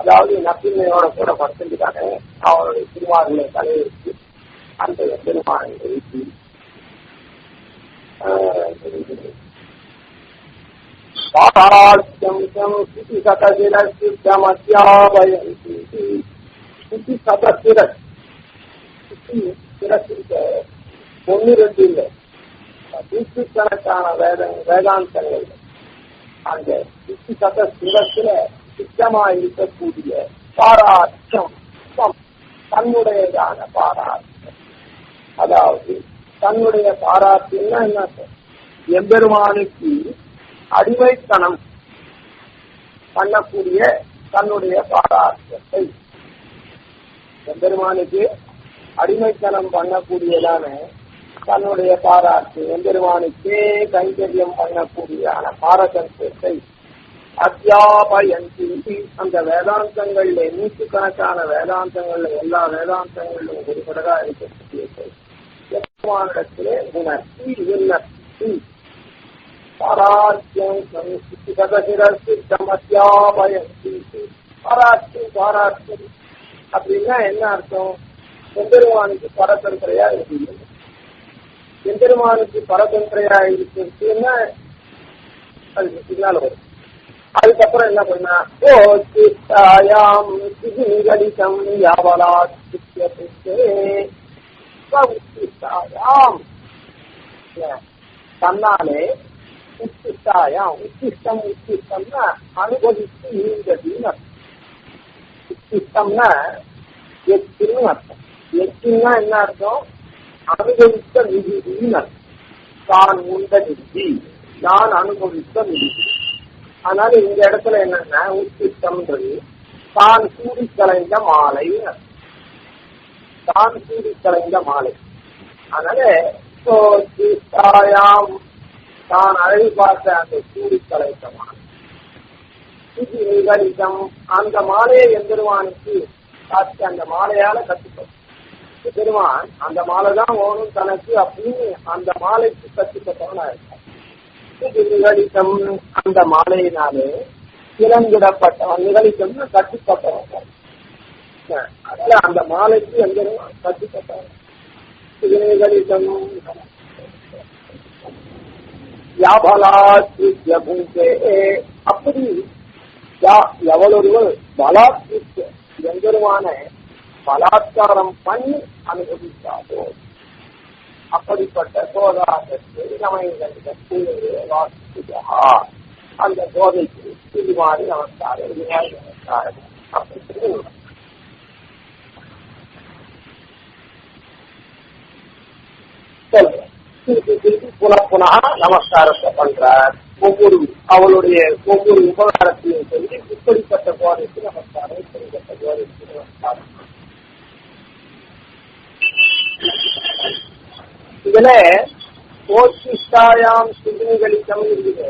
அதாவது நப்பின்மையோட கூட படுத்துட்டாங்க அவருடைய திருமார்களை தலையிட்டு அந்த பெருமானை எழுதி ஒன்னு ரெண்டு இல்லை, நூற்றுக்கணக்கான வேதாந்தங்கள் அந்த சிரத்துல சித்தமா இருக்கக்கூடிய பாராட்சம், தன்னுடையதான பாராட்சம். அதாவது தன்னுடைய பாராட்டுன்னா என்ன, எம்பெருமானுக்கு அடிமைத்தனம் பண்ணக்கூடிய தன்னுடைய பாராட்டத்தை, எம்பெருமானுக்கு அடிமைத்தனம் பண்ணக்கூடியதான தன்னுடைய பாராட்டு, எம்பெருமானுக்கே கைங்கரியம் பண்ணக்கூடியதான பாரதத்தை அத்தியாபயந்தி, அந்த வேதாந்தங்கள்ல நூற்றுக்கணக்கான வேதாந்தங்கள்ல எல்லா வேதாந்தங்களிலும் ஒருபடகா இருக்கக்கூடியது எம்பெருமானிடத்திலே உணர்த்தி விண்ணப்பி பாராட்சியம் அத்தியாபயந்தி. பாராட்டு அப்படின்னா என்ன அர்த்தம்? எம்பெருமானுக்கு பரதந்திரையா இருக்குது. எம்பெருமானுக்கு பரதந்திரையா இருக்குன்னா அதுக்கு பின்னால வரும். அதுக்கப்புறம் என்ன பண்ணா, தன்னாலே உச்சிஷ்டாயாம், உச்சிஷ்டம்னா அனுபவித்து நீங்கதின்னு அர்த்தம். உச்சிஷ்டம்னா எச்சின்னு அர்த்தம். எச்சின்னா என்ன அர்த்தம்? அனுபவித்த விதின்னு அர்த்தம். தான் உண்ட விதி, நான் அனுபவித்த விதி. அதனால இந்த இடத்துல என்னன்னா உச்சிஷ்டம்ன்றது தான் சூடி கலைந்த மாலை, தான் சூடி கலைந்த மாலை. அதனால தான் அழகு பார்த்த அந்த சூடி கலைந்த மாலை இது நிகழ்த்தம். அந்த மாலையை எம்பெருமானுக்கு காட்சி, அந்த மாலையால கற்றுக்கணும். பெருமான் அந்த மாலை தான் ஓணும் தனக்கு அப்படின்னு அந்த மாலைக்கு கற்றுக்கட்டவனா இருக்கான். நிகழித்தம், அந்த மாலையினாலே இறங்கிடப்பட்டவன். நிகழித்தம்னு கற்றுக்கட்டவன். அதனால அந்த மாலைக்கு எம்பெருமான் கற்றுக்கட்டவன். இது நிகழித்தம் அப்படி எவளொருவர் பலாத்கிருத்த எம்பெருமான பலாத்காரம் பண்ணி அனுபவித்தாரோ அப்படிப்பட்ட சோதாசத்தை அந்த சோதைக்கு திருமாறி நமஸ்காரம் நமஸ்காரம் அப்படி சொல்றேன். புனா நமஸ்காரத்தை பண்றார். அவளுடைய ஒவ்வொரு உபகாரத்தையும் சொல்லி இப்படிப்பட்ட போதைக்கு நமஸ்காரம், இப்படிப்பட்ட போதைக்கு நமஸ்காரம். இதுல போஷிஷ்டாயாம் சிறுநிகளித்தம் இருக்குது.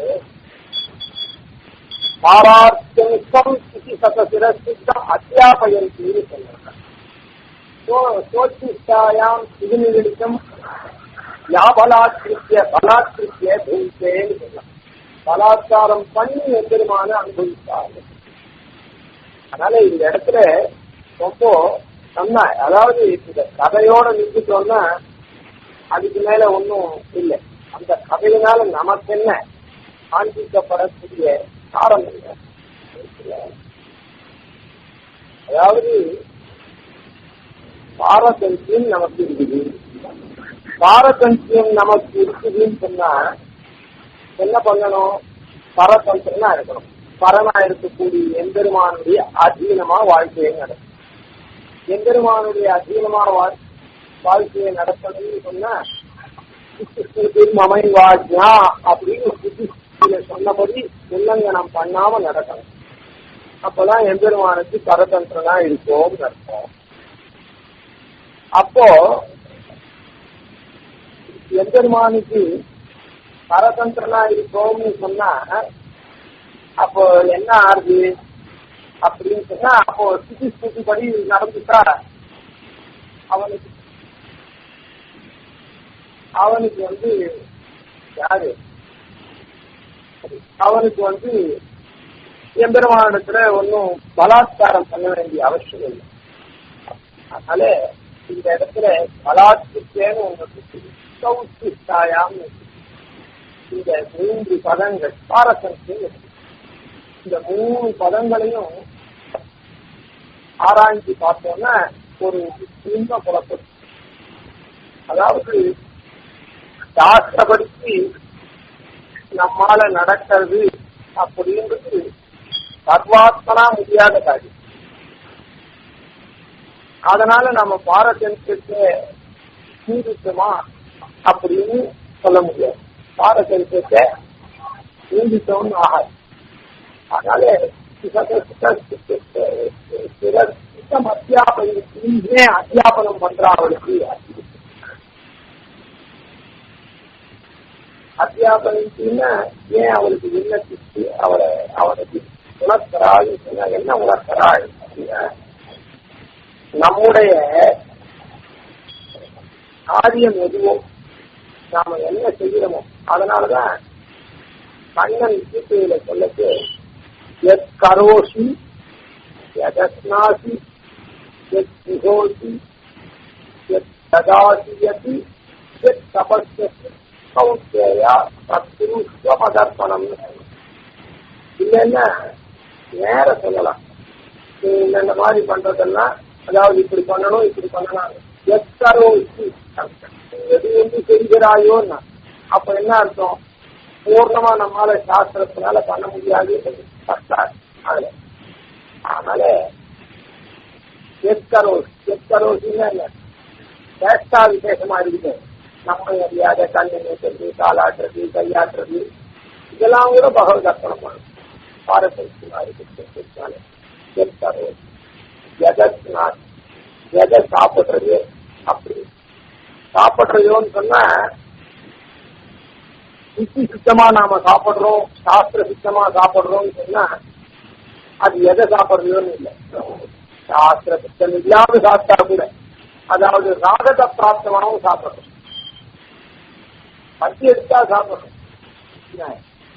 பாரார்த்தம் சிசி சதசிர சித்தம் அத்தியாபயந்தின்னு சொல்றாங்க. போஷிஷ்டாயாம் சிறுநிகளித்தம் பலாத்கிருத்திய பூசேன்னு சொல்லலாம். பலாத்காரம் பண்ணி எம்பெருமான அனுபவித்தார்கள். அதனால இந்த இடத்துல ரொம்ப நம்ம, அதாவது இந்த கதையோட நிறுத்திட்டோம்னா அதுக்கு மேல ஒன்றும் இல்லை. அந்த கதையினால நமக்கு என்ன காண்பிக்கப்படக்கூடிய காரணம் இல்லை. அதாவது பாரதந்தியம் நமக்கு இருக்குது. பாரதந்தியம் நமக்கு இருக்குதுன்னு சொன்னா என்ன பண்ணணும்? பரதந்திரனா இருக்கணும். பரனா இருக்கக்கூடிய எம்பெருமானுடைய அதீனமா வாழ்க்கையை நடக்கும். எம்பெருமானுடைய அதீனமா வாழ்க்கையை நடத்தணும்னு சொன்னா மமைவாஜ்யா அப்படின்னு சொன்னபடி உல்லங்கனம் பண்ணாம நடக்கணும். அப்பதான் எம்பெருமானுக்கு பரதந்திரனா இருக்கும் நடக்கும். அப்போ எம்பெருமானுக்கு பரதந்திரனா இருக்கோம்னு சொன்னா அப்போ என்ன ஆறுது அப்படின்னு சொன்னா, அப்போ ஸ்திதி படி நடந்துட்டா அவனுக்கு வந்து யாரு, அவனுக்கு வந்து எம்பெருமானிடத்துல ஒன்னும் பலாத்காரம் பண்ண வேண்டிய அவசியம் இல்லை. அதனால இந்த இடத்துல பலாத்கேன்னு ஒன்று சௌஷ்டிஷ்டாயாம், இந்த 3 பதங்கள் பாரதந்தியம். இந்த 3 பதங்களையும் ஆராய்ச்சி பார்த்தோம்னா ஒரு சின்ன குழப்பம். அதாவது சாஸ்திரப்படுத்தி நம்மால நடக்கிறது அப்படின்றது சர்வாத்மனா முடியாத காரியம். அதனால நம்ம பாரதந்தியத்தை சீரித்தமா அப்படின்னு சொல்ல முடியாது. பாரசரிசத்தை நீந்தித்தவன் ஆகாது. அதனால சித்தம் அத்தியாபனம் பண்றா அவளுக்கு. அத்தியாபனத்தின்னா ஏன் அவளுக்கு விண்ணப்பிச்சு அவனுக்கு உணர்த்தராள் என்ன உணர்த்தராள் அப்படின்னா, நம்முடைய காரியம் எதுவும் நாம என்ன செய்யறோமோ அதனாலதான் கண்ணன் கீதையில சொல்லச்சு எத் கரோஷி யதஸ்நாசி எத் விஹோசி எத் ததாசியதி எத் தபஸ்யசி கௌசேயா தத்குரு ஸ்வமதர்ப்பணம். இல்லைன்னா நேர சொல்லலாம், நீ இந்த மாதிரி பண்றதெல்லாம் அதாவது இப்படி பண்ணணும் இப்படி பண்ணலாம். எத்தரோ எது வந்து செய்கிறாயோன்னா அப்ப என்ன அர்த்தம், பூர்ணமா நம்மளால சாஸ்திரத்தினால பண்ண முடியாது அதுல. அதனால எத்தரோசின்னா என்ன சேஷ்டா விசேஷமா இருக்குது. நம்ம அறியாத கண்ணை நீட்டுறது, காலாட்டுறது, கையாட்டுறது இதெல்லாம் கூட பகவத் அர்ப்பணம் பண்ணும். பாரசரிசமா இருக்கு. எதை சாப்பிடுறது அப்படி சாப்பிடுறதோன்னு சொன்னா யுக்தி சுத்தமா நாம சாப்பிடுறோம், சாஸ்திர சுத்தமா சாப்பிடுறோம்னு சொன்னா அது எதை சாப்பிடுறதுன்னு இல்லை. சாஸ்திர சுத்தம் இல்லாம சாப்பிட்டா கூட அதாவது ராகத பிராப்தமானவும் சாப்பிடுறோம், பத்தி எடுத்தா சாப்பிடுறோம்.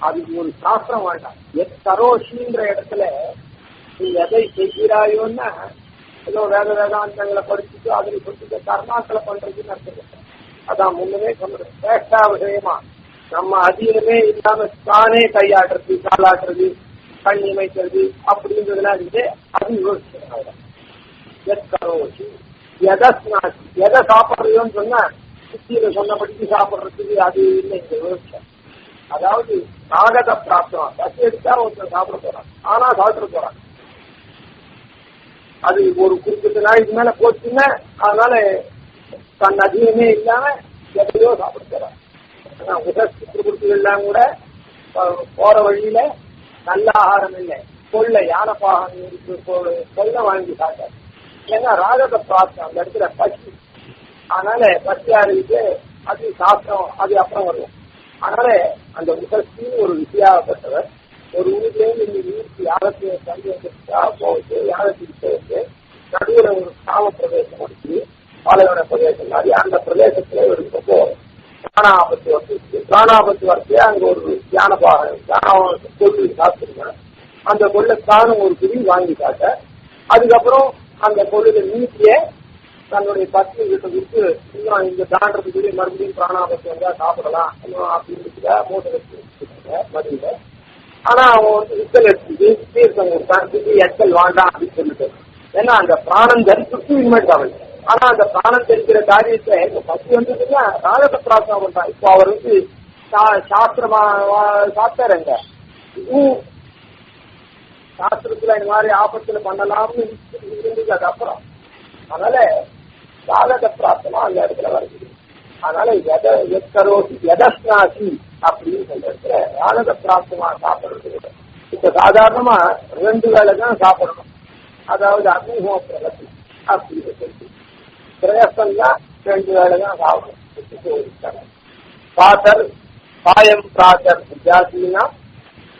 அது ஒரு சாஸ்திரம் வேண்டாம். எத்தரோஷின்ற இடத்துல நீ எதை செய்கிறாயோன்னா ஏதோ வேதாந்தங்களை படிச்சுட்டு அதில் படிச்சுட்டு கர்மாக்களை பண்றதுன்னு அர்த்தம். அதான் முன்னமே சொல்றேன், சேஷ்டா விஷயமா நம்ம அதிகமே இல்லாம தானே கையாடுறது, காலாட்டுறது, கண் இமைக்கிறது அப்படின்றதுலாம் இருந்து அது யோசிச்சு எதை சாப்பிடுறதுன்னு சொன்னா சுத்தியில சொன்னபடிக்கு சாப்பிடுறதுக்கு அது இல்லை. இந்த யோசிச்சேன் அதாவது ராகத பிராப்தம் பசி எடுத்தா ஒருத்தர் சாப்பிட போறான், ஆனா சாப்பிட்டு போறான். அது ஒரு குறிப்பிட்ட நாளைக்கு மேல போச்சுன்னா அதனால தன் அதிகமே இல்லாம எதையோ சாப்பிட போறான். உடற்குறிப்புகள் எல்லாம் கூட போற வழியில நல்ல ஆகாரம் இல்லை, கொள்ளை யானை பாகம் இருக்கு, கொள்ளை வாங்கி சாப்பிட்டாரு. ஏன்னா ராகத பிராப்தம் அந்த இடத்துல பசி, அதனால பசியா இருக்கு, அது சாப்பிட்டோம், அது அப்புறம் வரும். அதனால அந்த முகஸ்தின்னு ஒரு வித்தியாசப்பட்டவர் ஒரு ஊர்லேருந்து இந்த ஊருக்கு யாகத்தை தங்கி போச்சு, யாகத்துக்கு போயிட்டு நடுவில் ஒரு காம பிரதேசம் இருக்கு, பாலைவன பிரதேசம் மாதிரி. அந்த பிரதேசத்துல ஒரு பிராணாபத்து வந்து பிராணாபத்து வரப்பே அங்க ஒரு யானை கொள்ளு சாப்பிட்டுருங்க. அந்த கொள்ளைக்கான ஒரு பிரி வாங்கி காட்ட, அதுக்கப்புறம் அந்த கொள்ளுல நீட்டிய தன்னுடைய பத்னி கிட்ட கொடுத்து இன்னும் இங்க தாண்டதுக்குரிய மறுபடியும் பிராணாபத்து வந்தா சாப்பிடலாம் அப்படின்னு மூட்டை வச்சு மதுரை. ஆனா அவன் வந்து விக்கல் எடுத்துட்டு தீர்த்தம் கொடுத்தான், எச்சல் வேண்டாம் அப்படின்னு சொல்லிட்டு. ஏன்னா அந்த பிராணம் தரிச்சுட்டு இனிமேல் அவன். ஆனா அந்த பிராணம் தெரிக்கிற காரியத்தை இப்ப பசி வந்ததுன்னா ராகத பிரார்த்தனை பண்றான். இப்போ அவர் வந்து சாஸ்திரமா சாப்பிட்டாருங்க, சாஸ்திரத்துல இந்த மாதிரி ஆபத்துல பண்ணலாம்னு இருந்தது. அது அப்புறம் அதனால ராகத பிரார்த்தனா அந்த இடத்துல வருது. அதனால எதஸ்நாசி அப்படின்னு சொல்ற இடத்துல ராகத பிராப்தமா சாப்பிடுறது. இப்ப சாதாரணமா 2 வேளை தான் சாப்பிடணும், அதாவது அக்னிஹோத்திரத்தி அப்படின்னு சொல்லி பிரயசம் தான் 2 வேளை தான் சாப்பிடணும். பாத்தர் பாயம் பிராத்தர் ஜாதினா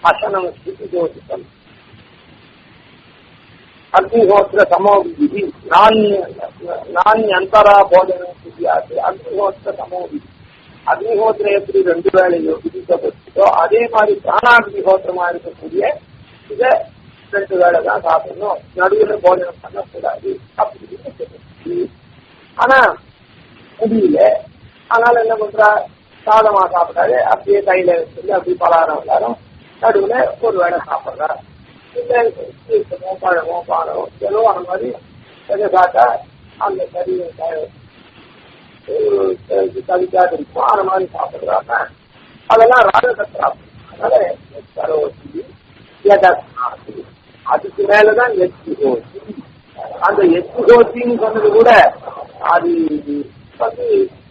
அசனம் ஸ்திதி ஜோதித்தம் அக்னிஹோத்திர சமோவிதி நான்யந்தரா போஜனம் செய்யாது. அக்னிஹோத்திர சமோவிதி, அக்னிஹோத்திரம் எப்படி 2 வேளையோ விதிக்கப்பட்டோ அதே மாதிரி பிராணாக்னிஹோத்திரமா இருக்கக்கூடிய இதை 2 வேளை தான் சாப்பிடணும், நடுவில் போஜனம் பண்ணக்கூடாது அப்படின்னு சொல்லி. ஆனா முடியல, அதனால என்ன பண்றா, சாதமா சாப்பிடாது அப்படியே கையில வச்சு அப்படி பலகாரம் எல்லாரும் நடுவில் ஒரு வேளை சாப்பிட்றா. இல்லை தீர்த்தமோ பழமோ பாலமோ ஏதோ அந்த மாதிரி எதை சாப்பிட்டா அந்த கவிக்காது இருக்கும், அந்த மாதிரி சாப்பிடுறாங்க. அதெல்லாம் ராகத பிராப்தம். அதனால அதுக்கு மேலதான் எச்சுகோசி. அந்த எச்சுகோசின்னு சொன்னது கூட அது வந்து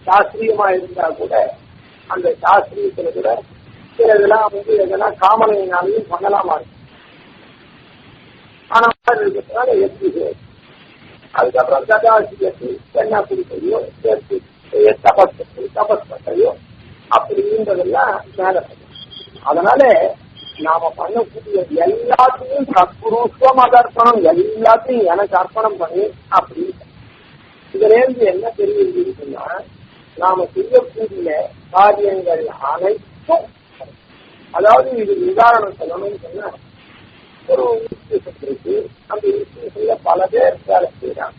சாஸ்திரியமா இருந்தா கூட அந்த சாஸ்திரியத்துல கூட சில இதெல்லாம் வந்து எதனா காமனையினாலையும் பண்ணலாமா இருக்கு. ஆனா இருக்கிறதுனால எப்படி அதுக்கப்புறம் கதாசிரியத்து என்ன குடிக்கையோ தபஸ் பண்றையோ அப்படின்றதெல்லாம் மேல. அதனால நாம பண்ணக்கூடிய எல்லாத்தையும் சத்புருஷம் அர்ப்பணம் எல்லாத்தையும் எனக்கு அர்ப்பணம் பண்ணி அப்படி இதுல இருந்து என்ன தெரியுதுன்னா நாம செய்யக்கூடிய காரியங்கள் அனைத்தும், அதாவது இது உதாரணம் சொல்லணும்னு சொன்னா ஒரு இன்ஸ்டியூஷன் இருக்கு. அந்த இன்ஸ்டியூஷன்ல பல பேர் வேலை செய்யறாங்க.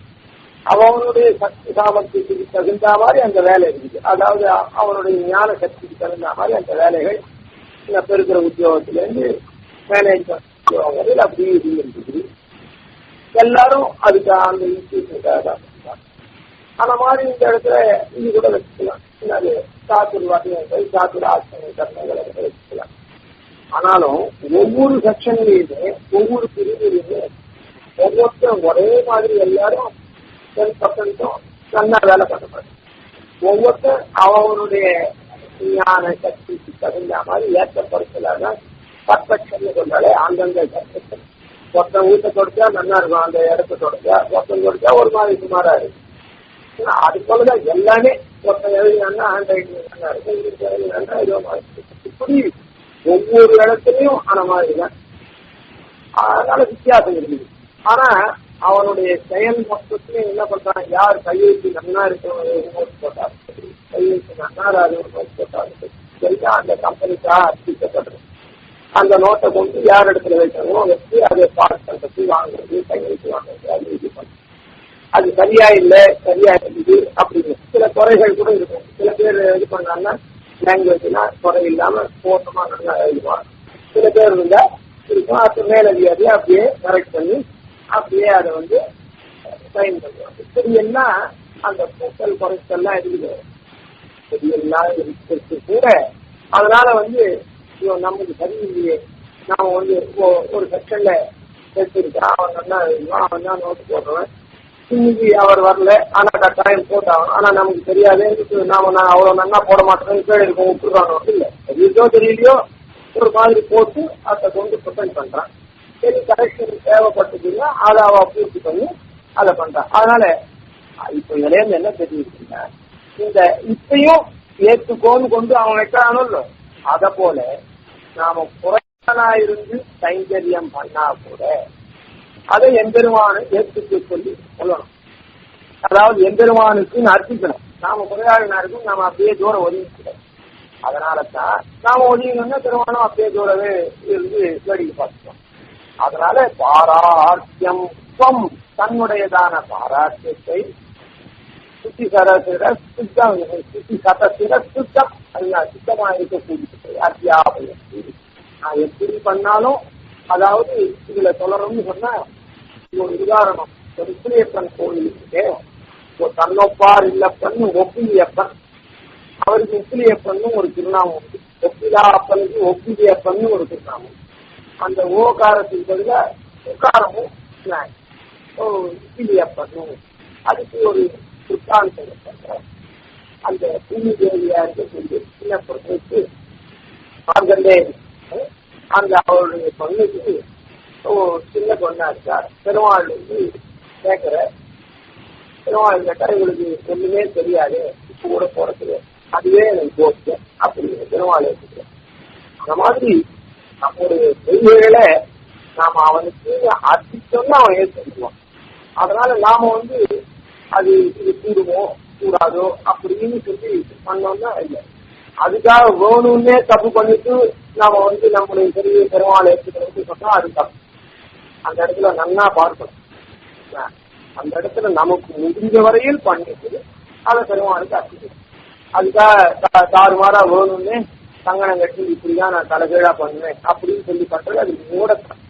அவனுடைய சக்தி சாமர்த்தியத்துக்கு தகுந்த மாதிரி அந்த வேலை இருக்குது. அதாவது அவனுடைய ஞான சக்திக்கு தகுந்த மாதிரி அந்த வேலைகள் பெருக்கிற உத்தியோகத்திலேருந்து மேனேஜ்மெண்ட் உத்தியோகங்கள் அப்படி இருக்குது. எல்லாரும் அதுக்கு அந்த இன்ஸ்டியூஷனுக்காக. அந்த மாதிரி இந்த இடத்துல இது கூட வச்சுக்கலாம். அது சாத்தூர் வாக்கியங்கள் சாத்தூர் ஆசிரியர் கர்மங்களை வச்சுக்கலாம். ஆனாலும் ஒவ்வொரு செக்ஷன்லயுமே ஒவ்வொரு பிரிவிலுமே ஒவ்வொருத்தரும் ஒரே மாதிரி எல்லாரும் 10% நல்லா வேலை பண்ணப்படுது. ஒவ்வொருத்தர் அவனுடைய ஞான சக்திக்கு தகுந்த மாதிரி ஏற்றப்படுத்தலான பர்ஃபெக்ஷன் கொண்டாலே அந்தந்த சக்தி ஒருத்தன் வீட்டை கொடுத்தா நல்லா இருக்கும், அந்த இடத்த கொடுத்தா ஒருத்தன் கொடுத்தா ஒரு மாதிரி சுமாரா இருக்கு. அது போலதான் எல்லாமே ஒருத்தன் எழுதினா ஹேண்ட் ரைட்டிங் நல்லா இருக்கும், இதுக்கு எழுதினா இதோ மாதிரி இப்படி ஒவ்வொரு இடத்துலயும் அந்த மாதிரிதான். அதனால வித்தியாசம் இருக்குது. ஆனா அவனுடைய செயல் மொத்தத்திலையும் என்ன பண்றான், யார் கையெழுத்து நன்னா இருக்கிறவங்க போட்டாரு, கையெழுத்து நன்னாராது போட்டாரு, சரியா அந்த கம்பெனிக்காக அர்ப்பிக்கப்படுறது. அந்த நோட்டை கொண்டு யார் இடத்துல வைக்கிறவோ வச்சு அதை பாஸ் பண்றது, வாங்குறது, கையெழுத்து வாங்குறது, அது இது பண்றது. அது சரியா இல்லை, சரியா இருக்குது அப்படின்னு சில குறைகள் கூட இருக்கும். சில பேர் இது பண்ணாங்கன்னா லாங்குவேஜ்னா குறை இல்லாம போட்டமா நல்லா எழுதுவான். சில பேர் இருந்தா இருக்கும், அது மேலதிகாரியா அப்படியே கரெக்ட் பண்ணி அப்படியே அதை வந்து சைன் பண்ணுவாங்க. இப்படி எல்லாம் அந்த கூட்டல் குறைச்சல்லாம் இருக்குது. இப்படி எல்லாம் இருக்கு கூட. அதனால வந்து நமக்கு சரியில்லையே, நாம வந்து ஒரு செக்ஷன்ல எடுத்துருக்கேன், அவன் நல்லா எழுதுவான், அவன் தான் நோட்டு போடுறவன், இன்னைக்கு அவர் வரல ஆனா கட்டாயம் போட்டாங்க, ஆனா நமக்கு தெரியாது நாம நான் அவ்வளவு நல்லா போட மாட்டேன்னு கேடு இருக்கும் விட்டுருவாங்க. இல்ல எதுக்கோ தெரியலையோ ஒரு மாதிரி போட்டு அதை கொண்டு ப்ரிசென்ட் பண்றான். சரி கரெக்ஷன் தேவைப்பட்டதுன்னா அதை அவ பூர்த்தி பண்ணி அதை பண்றான். அதனால இப்ப இதுல இருந்து என்ன தெரியுதுன்னா இந்த இப்பயும் ஏற்றுக்கோன்னு கொண்டு அவன் வைக்கிறானோ இல்லை, அத போல நாம குறைவனா இருந்து கைங்கரியம் பண்ணா கூட அதை எம்பெருமானை ஏற்றுக்க சொல்லி சொல்லணும். அதாவது எம்பெருமானுக்கு அர்ப்பிக்கணும். நாம குறையாளினாருக்கும் நாம அப்படியே தூரம் ஒதுங்கிக்கிறோம். அதனாலதான் நாம ஒதுங்கணும்னா பெருமானம் அப்படியே தூரவே இருந்து வேடிக்கை பார்த்துக்கோம். அதனால பாரார்த்தியம் தன்னுடையதான பாரார்த்தியத்தை சுத்தி சரசிர சுத்தம், சுத்தி சதசிர சுத்தம், அதுதான் சுத்தமா இருக்கக்கூடிய அத்தியாபயம். நான் எப்படி பண்ணாலும், அதாவது இதுல சொல்லணும்னு சொன்னா ஒரு உதாரணம், ஒரு உப்பிலியப்பன் கோயிலுக்கு ஒரு தன்னொப்பார் இல்லப்பன் ஒப்பிலியப்பன், அவருக்கு உப்பிலியப்பன் ஒரு திருநாமம் உண்டு. ஒப்பிலா அப்பனுக்கு ஒப்பிலியப்பன் ஒரு திருநாமம். அந்த ஓகாரத்துக்கு பதிலா உக்காரமும் உப்பிலியப்பன். அதுக்கு ஒரு சுத்தாந்தம் பண்ற அந்த பூமி தேவியா இருக்கக்கூடிய சின்ன பொறுத்து மார்கண்டே அந்த அவருடைய பொண்ணுக்கு சின்ன பொண்ணா இருக்கா. பெருமாள் வந்து கேட்கிற, பெருமாள் கேட்டா இவளுக்கு ஒண்ணுமே தெரியாது, இப்ப கூட போறது அதுவே எனக்கு போச்சு அப்படின்னு பெருமாள் எடுத்துக்கிறேன். அந்த மாதிரி நம்முடைய செய்திகளை நாம அவனுக்கு அர்ப்பிச்சோம்னா அவன் ஏற்றுக்குவான். அதனால நாம வந்து அது இது கூடுமோ கூடாதோ அப்படின்னு சொல்லி பண்ணோம்னா இல்லை. அதுக்காக வேணும்னே தப்பு பண்ணிட்டு நாம வந்து நம்முடைய பெரிய பெருமாள் ஏற்றுக்கிறது சொன்னா அது தப்பு. அந்த இடத்துல நல்லா பார்க்கணும். அந்த இடத்துல நமக்கு முடிஞ்ச வரையில் பண்ணிட்டு அதை பெருமாளுக்கு அர்ப்பிக்கணும். அதுக்காக தாறுமாறா வேணும்னே சங்கடம் கட்டி இப்படிதான் நான் தலைகீழா பண்ணுவேன் அப்படின்னு சொல்லி பண்றது அது மூடத்தான்.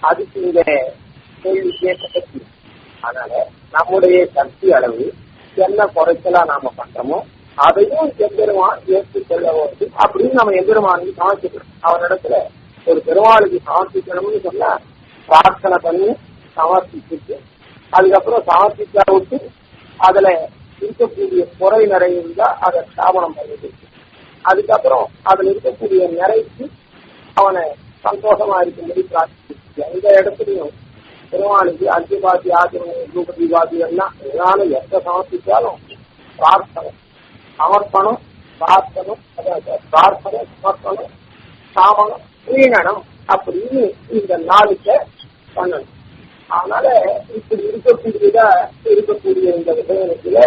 அதுக்கு இந்த கேள்வி கேட்கப்பட்டு, அதனால நம்முடைய சக்தி அளவு என்ன குறைச்சலா நாம பண்றோமோ அதையும் எம்பெருமான் ஏற்றுக்கொள்ள வேண்டும் அப்படின்னு நம்ம எம்பெருமானுக்கு சமர்ப்பிக்கணும். அவனிடத்துல ஒரு பெருமாளுக்கு சமர்ப்பிக்கணும்னு சொன்னா பிரார்த்தனை பண்ணி சமர்ப்பிச்சுட்டு அதுக்கப்புறம் சமர்ப்பிச்சா விட்டு அதுல இருக்கக்கூடிய குறை நிறைய இருந்தா அதை ஸ்தாபனம் பண்ணிட்டு அதுக்கப்புறம் அதுல இருக்கக்கூடிய நிறைக்கு அவனை சந்தோஷமா இருக்கும்படி பிரார்த்திக்க. எந்த இடத்துலையும் பெருமாளுக்கு அர்ஜுபாதி ஆசிரமம் ரூபதி பாதி எல்லாம் எதனால எந்த சமர்ப்பிச்சாலும் பிரார்த்தனை சமர்ப்பணம் பிரார்த்தனம் பிரார்த்தனை சமர்ப்பணம் சாமனம் பிரீணனம் அப்படின்னு இந்த நாளுக்கு பண்ணணும். அதனால இப்படி இருக்கக்கூடிய இந்த விஷயத்துல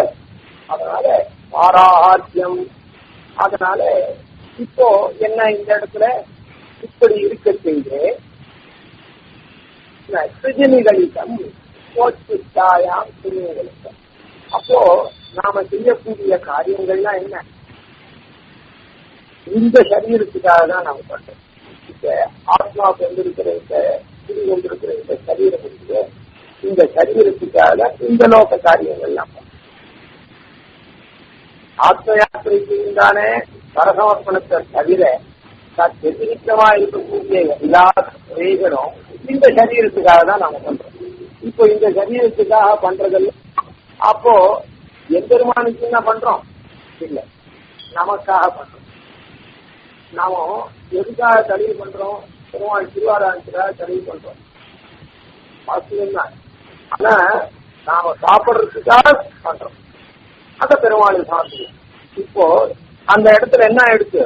அதனால பாராஹ்யம். அதனால இப்போ என்ன இந்த இடத்துல இப்படி இருக்க செய்து சிறுநிகளிடம் போச்சுத்தாயாம் சிறுநிகளிடம். அப்போ நாம செய்யக்கூடிய காரியங்கள்லாம் என்ன? இந்த சரீரத்துக்காக தான் நாம பண்றோம். இப்ப ஆத்மா கொண்டிருக்கிற இந்த சிறு கொண்டிருக்கிற இந்த சரீரம் இருக்கு, இந்த சரீரத்துக்காக இந்த லோக காரியங்கள்லாம் பண்றோம். ஆத்ம யாத்திரை செய்தானே பரசமர்ப்பணத்தை தவிர வெற்றிகரமா இருக்கக்கூடிய எல்லா செயல்களும் இந்த சரீரத்துக்காக தான் நாம பண்றோம். இப்போ இந்த சரீரத்துக்காக பண்றதெல்லாம் அப்போ எம்பெருமானுக்கு என்ன பண்றோம்? இல்ல, நமக்காக பண்றோம். நாம எதுக்காக தடவை பண்றோம்? பெருமாள் திருவாராயணத்துக்காக தடவை பண்றோம். வாசியம். ஆனா நாம சாப்பிடுறதுக்காக பண்றோம். அந்த பெருமாளுக்கு சாப்பிடுவோம். இப்போ அந்த இடத்துல என்ன எடுத்து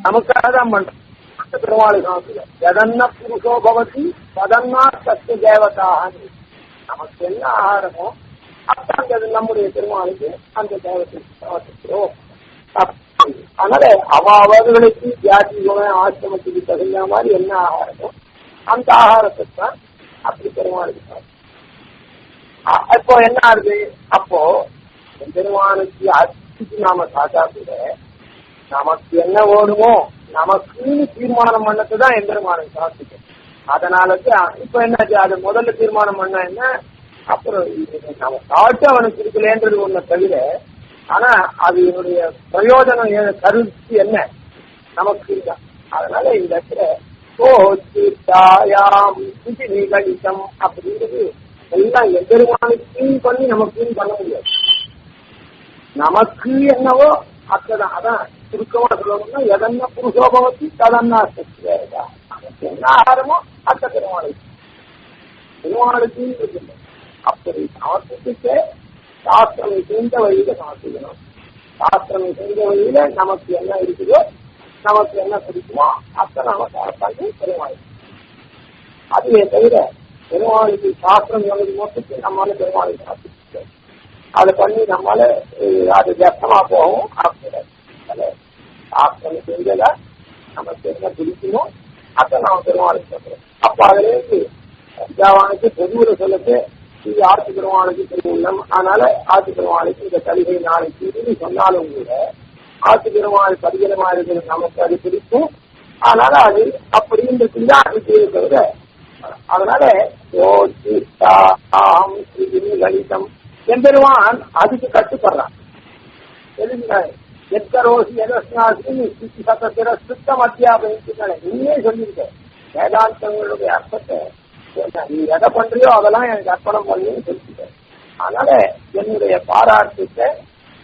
நமக்காக தான் பண்றோம். அந்த பெருமாளுக்கு சாப்பிடுவோம். எதன்னா புருஷோ பவதி ததன்னா சத்து தேவதாக. நமக்கு என்ன ஆகாரமோ அத்தாங்கிறது நம்முடைய பெருமாளுக்கு அந்த தேவத்துக்கு சமர்ப்பிக்கிறோம். அதனால அவர்களுக்கு ஜாதி குணம் ஆசிரமத்துக்கு தகுந்த மாதிரி என்ன ஆகாரமோ அந்த ஆகாரத்தை தான் அப்படி பெருமாளுக்கு. இப்போ என்ன ஆகுது? அப்போ பெருமானுக்கு அர்ச்சிக்கு நாம சாத்தா கூட நமக்கு என்ன வேணுமோ நமக்குன்னு தீர்மானம் பண்ணது தான் எம்பெருமானுக்கு சாப்பிட்டு. அதனாலதான் இப்ப என்னாச்சு? அது முதல்ல தீர்மானம் பண்ண என்ன, அப்புறம் நம்ம சாப்பிட்டு அவனுக்கு இருக்கலேன்றது ஒண்ணு தவிர, ஆனா அது என்னுடைய பிரயோஜனம் கருத்து என்ன நமக்கு இல்லை. அதனால இந்த இடத்துல நிகழ்த்தம் அப்படிங்கிறது எல்லாம் எம்பெருமானுக்கு பண்ணி நமக்குன்னு பண்ண முடியாது. நமக்கு என்னவோ அதான் அதான் சுருக்கமா சொல்லணும்னா எதன்னா புருஷோபவத்தி ததன்னா சக்தி. நமக்கு என்ன ஆகாரமோ அத்த பெருமாளுக்கு பெருமாளுக்கு அப்படி சமர்ப்பிச்சுட்டு சாஸ்திரமை செஞ்ச வழியில சமர்ப்பிக்கணும். சாஸ்திரமை செஞ்ச வழியில நமக்கு என்ன இருக்குதோ நமக்கு என்ன பிடிக்குமோ அத்தை நாம பண்ணி பெருமாளுக்கு. அதுவே தவிர பெருமாளுக்கு சாஸ்திரம் சொன்னது மொத்தத்தை நம்மளால பெருமாளுக்கு சாப்பிட்டு அதை பண்ணி நம்மளால அது ஜப்தமா போகும். சாஸ்திரம் செஞ்சதா நமக்கு என்ன பிடிக்குமோ அத்தை நாம பெருமாளுக்கு சொல்றோம். அப்ப அதுல இருந்து பஞ்சாவானுக்கு பொதுவுல சொல்லுது இது ஆட்சி பெருமாளுக்கு திருவுள்ளம். அதனால ஆட்சி பெருமாளுக்கு இந்த கலிகை நாளைக்கு சொன்னாலும் கூட ஆட்சி பெருமாள் பரிகரமா இருக்கிறது நமக்கு அது பிடிக்கும். அதனால அது அப்படின்றது அது தவிர அதனால கணிதம் எம்பெருமான் அதுக்கு கட்டுப்படுறான். எத்தரோசி சுத்தம் அத்தியாபனை நீயே சொல்லியிருக்க வேதாந்தங்களுடைய அர்த்தத்தை நீ எதை பண்றியோ அதெல்லாம் எனக்கு அர்ப்பணம் பண்ணின்னு சொல்லிட்ட. அதனால என்னுடைய பாராட்டத்தை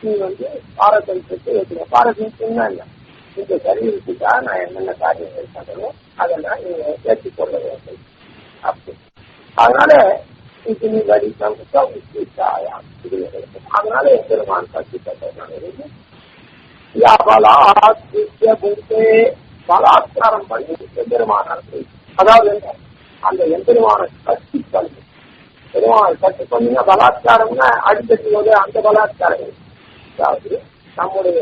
நீ பாரதத்துக்கு வைக்கிற. பாரதத்துன்னா என்ன? இந்த சரீரத்துக்காக நான் என்னென்ன காரியங்கள் பண்றேன் அதெல்லாம் நீங்க ஏற்றுக்கொள்ள வேண்டும். அப்படி அதனால இது நீ வடிக்கம் அதனால எம்பெருமான் கற்றுக்கொண்டு பலாத்காரம் பண்ணி எம்பெருமான் அதாவது அந்த எம்பெருமான கற்றுக்கொண்டு பெருமாள் கற்றுக்கொண்டீங்க. பலாத்காரம்னா அடிக்கட்டுவது அந்த பலாத்காரம். அதாவது நம்முடைய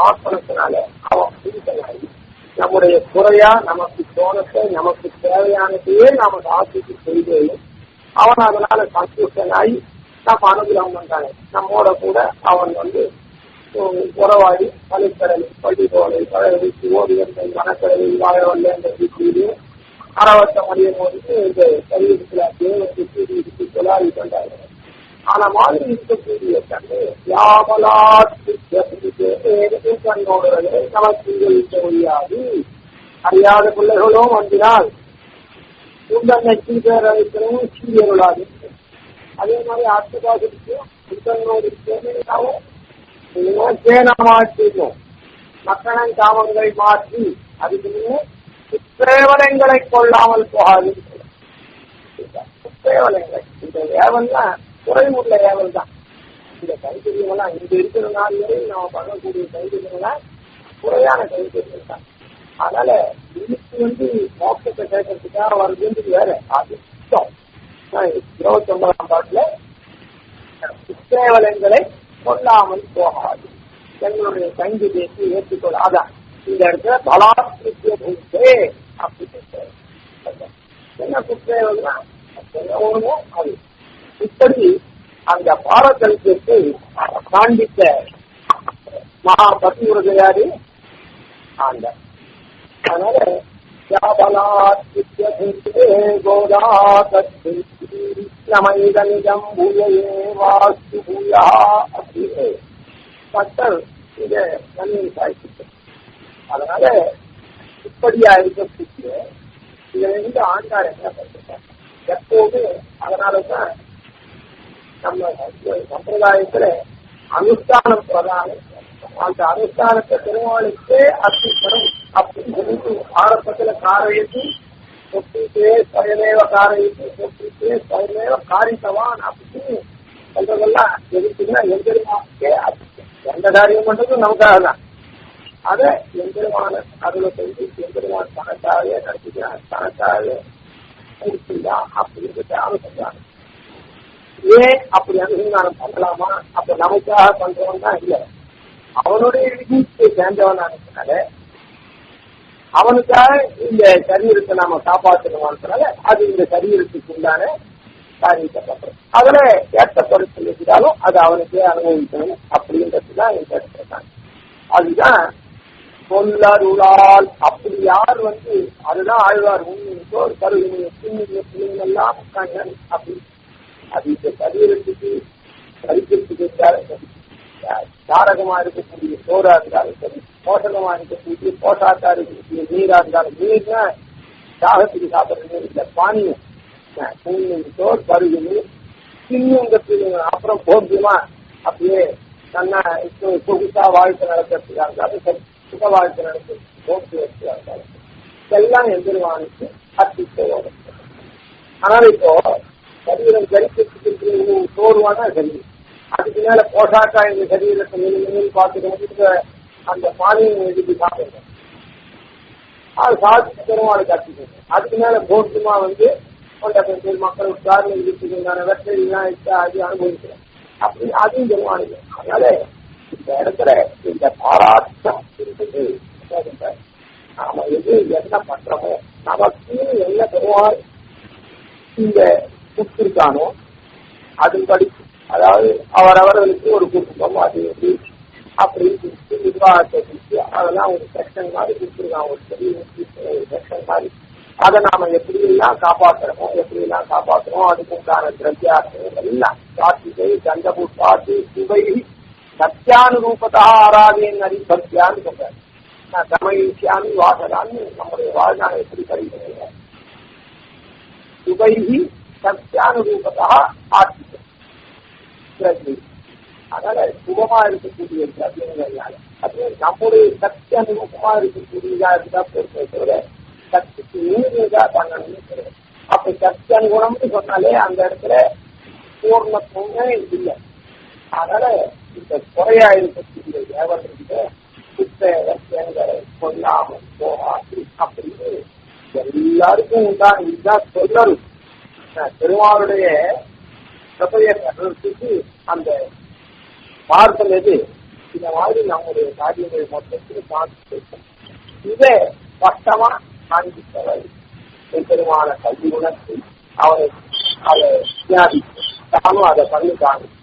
ஆசனத்தினால அவன் பிடித்தனாகி நம்முடைய குறையா நமக்கு தோணத்தை நமக்கு தேவையானதையே நாம ஆசிக்கு செய்தேன். அவன் அதனால சந்தோஷனாகி நம்ம அனுகிரகம் பண்றாங்க. நம்மோட கூட அவன் உறவாடி பனிக்கடலில் பள்ளி தோலை பழகி ஓடியங்கள் வனக்கடலில் வாழ வல்ல என்ற கூறி அறவட்ட மனிதன் இந்த சரீரத்தில் தேவத்துக்கு தொலாவி கொண்டார்கள். ஆனா மாதிரி இருக்கக்கூடிய தன்மை யாமலாத்து கண்ணோடு நமக்கு இருக்க முடியாது. அறியாத பிள்ளைகளும் வந்தினால் உண்டனை சீதர் அழைக்கிறவும் சீரியர்களாக. அதே மாதிரி ஆத்துபாசிக்கும் உண்டனோடு சேனமாட்டினோம் மக்களன் காமங்கள் மாற்றி அதுக்கு முன்னே குற்றேவலங்களை கொள்ளாமல் போகாது. குற்றேவலங்கள் இந்த ஏவல்லாம் குறைவுள்ள ஏவல் தான். இந்த கைத்தறியெல்லாம் இங்க இருக்கிற நாள் வரை நம்ம பண்ணக்கூடிய கைத்தறியெல்லாம் குறையான கைத்தறிகள் தான். அதனால இதுக்கு மோட்சத்தை கேட்கறதுக்காக வருதுன்றது வேற. அது சுத்தம் 29ஆம் பாட்டுல குற்றேவலங்களை கொள்ளாமல் போகாது, எங்களுடைய சங்கி பேசி ஏற்றுக்கொள்ள. அதான் இந்த இடத்துல பலாத்கிருத்திய பூசே அப்படின்னு என்ன குற்றேவல்னா ஒண்ணுமோ அது. இப்படி அந்த பாரதந்திரத்தை காண்பித்த மகா பதிவிரதையாரு ஆண்ட. அதனால கோதாதம் பூயே வாஸ்து பூயா அப்படின்னு பட்டர் இதை நன்மை சாய்ச்சிட்டு. அதனால இப்படியா இருக்கக்கூடிய இதுல ஆண்டார் என்ன பண்ணிட்டார் எப்போது. அதனாலதான் நம்ம சம்பிரதாயத்துல அனுஷ்டானம் பிரதானம். அந்த அனுஷ்டானத்தை திருமாலுக்கே அர்ப்பிக்கணும் அப்படின்னு சொல்லிட்டு ஆரம்பத்துல காரயத்து சொத்திட்டே ஸ்வயமேவ காரயத்து சொத்திட்டே ஸ்வயமேவ காரித்தவான் அப்படின்னு சொல்றதெல்லாம் எதுக்குன்னா எம்பெருமானுக்கே அர்ப்பிக்கும். எந்த காரியம் பண்றதும் நமக்காக தான். அதை எம்பெருமான அருளை செஞ்சு எம்பெருமான் தனக்காகவே நடத்திக்கிறான், தனக்காகவே முடிச்சுதான் அப்படின்னு ஆலோசனை. ஏன் அப்படி அனுசந்தானம் பண்ணலாமா? அப்ப நமக்காக பண்றவன் தான் இல்லை, அவனுடைய விதிக்கு சேர்ந்தவன் நினைச்சனால அவனுக்காக இந்த சரீரத்தை நாம காப்பாற்றணுமான்றனால அது இந்த சரீரத்துக்கு உண்டான காரியத்தை பண்றோம். அதுல ஏற்றப்படுத்தி இருக்கிறாலும் அது அவனுக்கே அனுபவிக்கணும் அப்படின்றதுதான் இந்த இடத்துலதான். அதுதான் சொல்லருளால். அப்படி யார் அதுதான் ஆழ்வார் உண்மையோர் கருவினை பிள்ளைங்கெல்லாம் உட்காங்க அப்படி. அது இந்த சரீரத்துக்கு பரிசத்துக்கு தாரகமா இருக்கக்கூடிய சோறா இருந்தாலும் சரி, போஷகமா இருக்கக்கூடிய போஷாக்கா இருக்கக்கூடிய நீரா இருந்தாலும், நீர்னா தாகத்துக்கு சாப்பிட்ற நீர் இல்லை, பானியம் சோர் பருகு நீர் இன்னும் அப்புறம் போக்கியமா அப்படியே தன்னை சொகுசா வாழ்க்கை நடத்துறதுக்கா இருந்தாலும் சரி, சுக வாழ்க்கை நடத்து போக்கு வச்சுக்கா இருந்தாலும் இதெல்லாம் எந்திரவானுக்கு அத்தியோடு. அதனால இப்போ சரீரம் கரிக்கிறதுக்கு சோர்வானா சரி, அதுக்கு மேல போஷாக்கா இந்த சரீரத்தை மேல் பார்த்துட்டு அந்த பானியம் எழுதி சாப்பிடுறோம், அது சாப்பிட்டு பெருமாளுக்கு அர்ப்பிக்கணும். அதுக்கு மேல போட்டுமா மக்கள் காரணம் இருக்குதுக்கான வெற்றிலாம் அது அனுபவிக்கிறோம் அப்படி அதுவும் பெருமாளுக்கு. அதனால இந்த இடத்துல இந்த பாராட்டம் இருக்குது. நாம எது என்ன பண்றோமோ நமக்கு என்ன பெருமாள் இந்த கொடுத்திருக்கானோ அதன்படி, அதாவது அவரவர்களுக்கு ஒரு குடும்பம் அது அப்படின்னு கொடுத்து நிர்வாகத்தை கொடுத்து அதெல்லாம் ஒரு செக்ஷன் மாதிரி கொடுத்துருக்கான், ஒரு பெரிய செக்ஷன் மாதிரி. அதை நாம எப்படி எல்லாம் காப்பாற்றுறோமோ அதுக்கு உண்டான திரவியாசனம் எல்லாம் கார்த்திகை கண்டபு பாட்டு சுவை சத்தியானுரூபதா ஆராதேன் அறிபக்தியான்னு சொல்றாரு. நான் தமிழ்ச்சியாமி வாசலான்னு நம்முடைய வாழ்நாள் எப்படி கருதுகிறேன். சுவைகி சத்தியானுரூபதா ஆர்த்திகை. அதனால சுகமா இருக்கக்கூடிய திரவியங்கள்னால அது நம்முடைய சக்தி அனுபவமா இருக்கக்கூடியதா இருந்தா பொறுப்பை தவிர சக்திக்கு மீறியதா பண்ணணும்னு சொல்றேன். அப்ப சக்தி அனுகுணம்னு சொன்னாலே அந்த இடத்துல பூர்ணத்துவமே இல்லை. அதனால இந்த குறையா இருக்கக்கூடிய தேவர்களுக்கு புத்தகங்களை கொள்ளாமல் போகாது அப்படின்னு எல்லாருக்கும் உண்டான இதுதான் சொல்லணும். பெருமாளுடைய சபையத்துக்கு அந்த மார்க்கம் எது? இந்த மாதிரி நம்முடைய காரியங்கள் மொத்தத்தில் பார்த்து இதை கஷ்டமா காண்பித்தவை பெருமான கல்வி உணர்த்தி அவரை அதை தியானித்து தானும் அதை பண்ணி காணும்.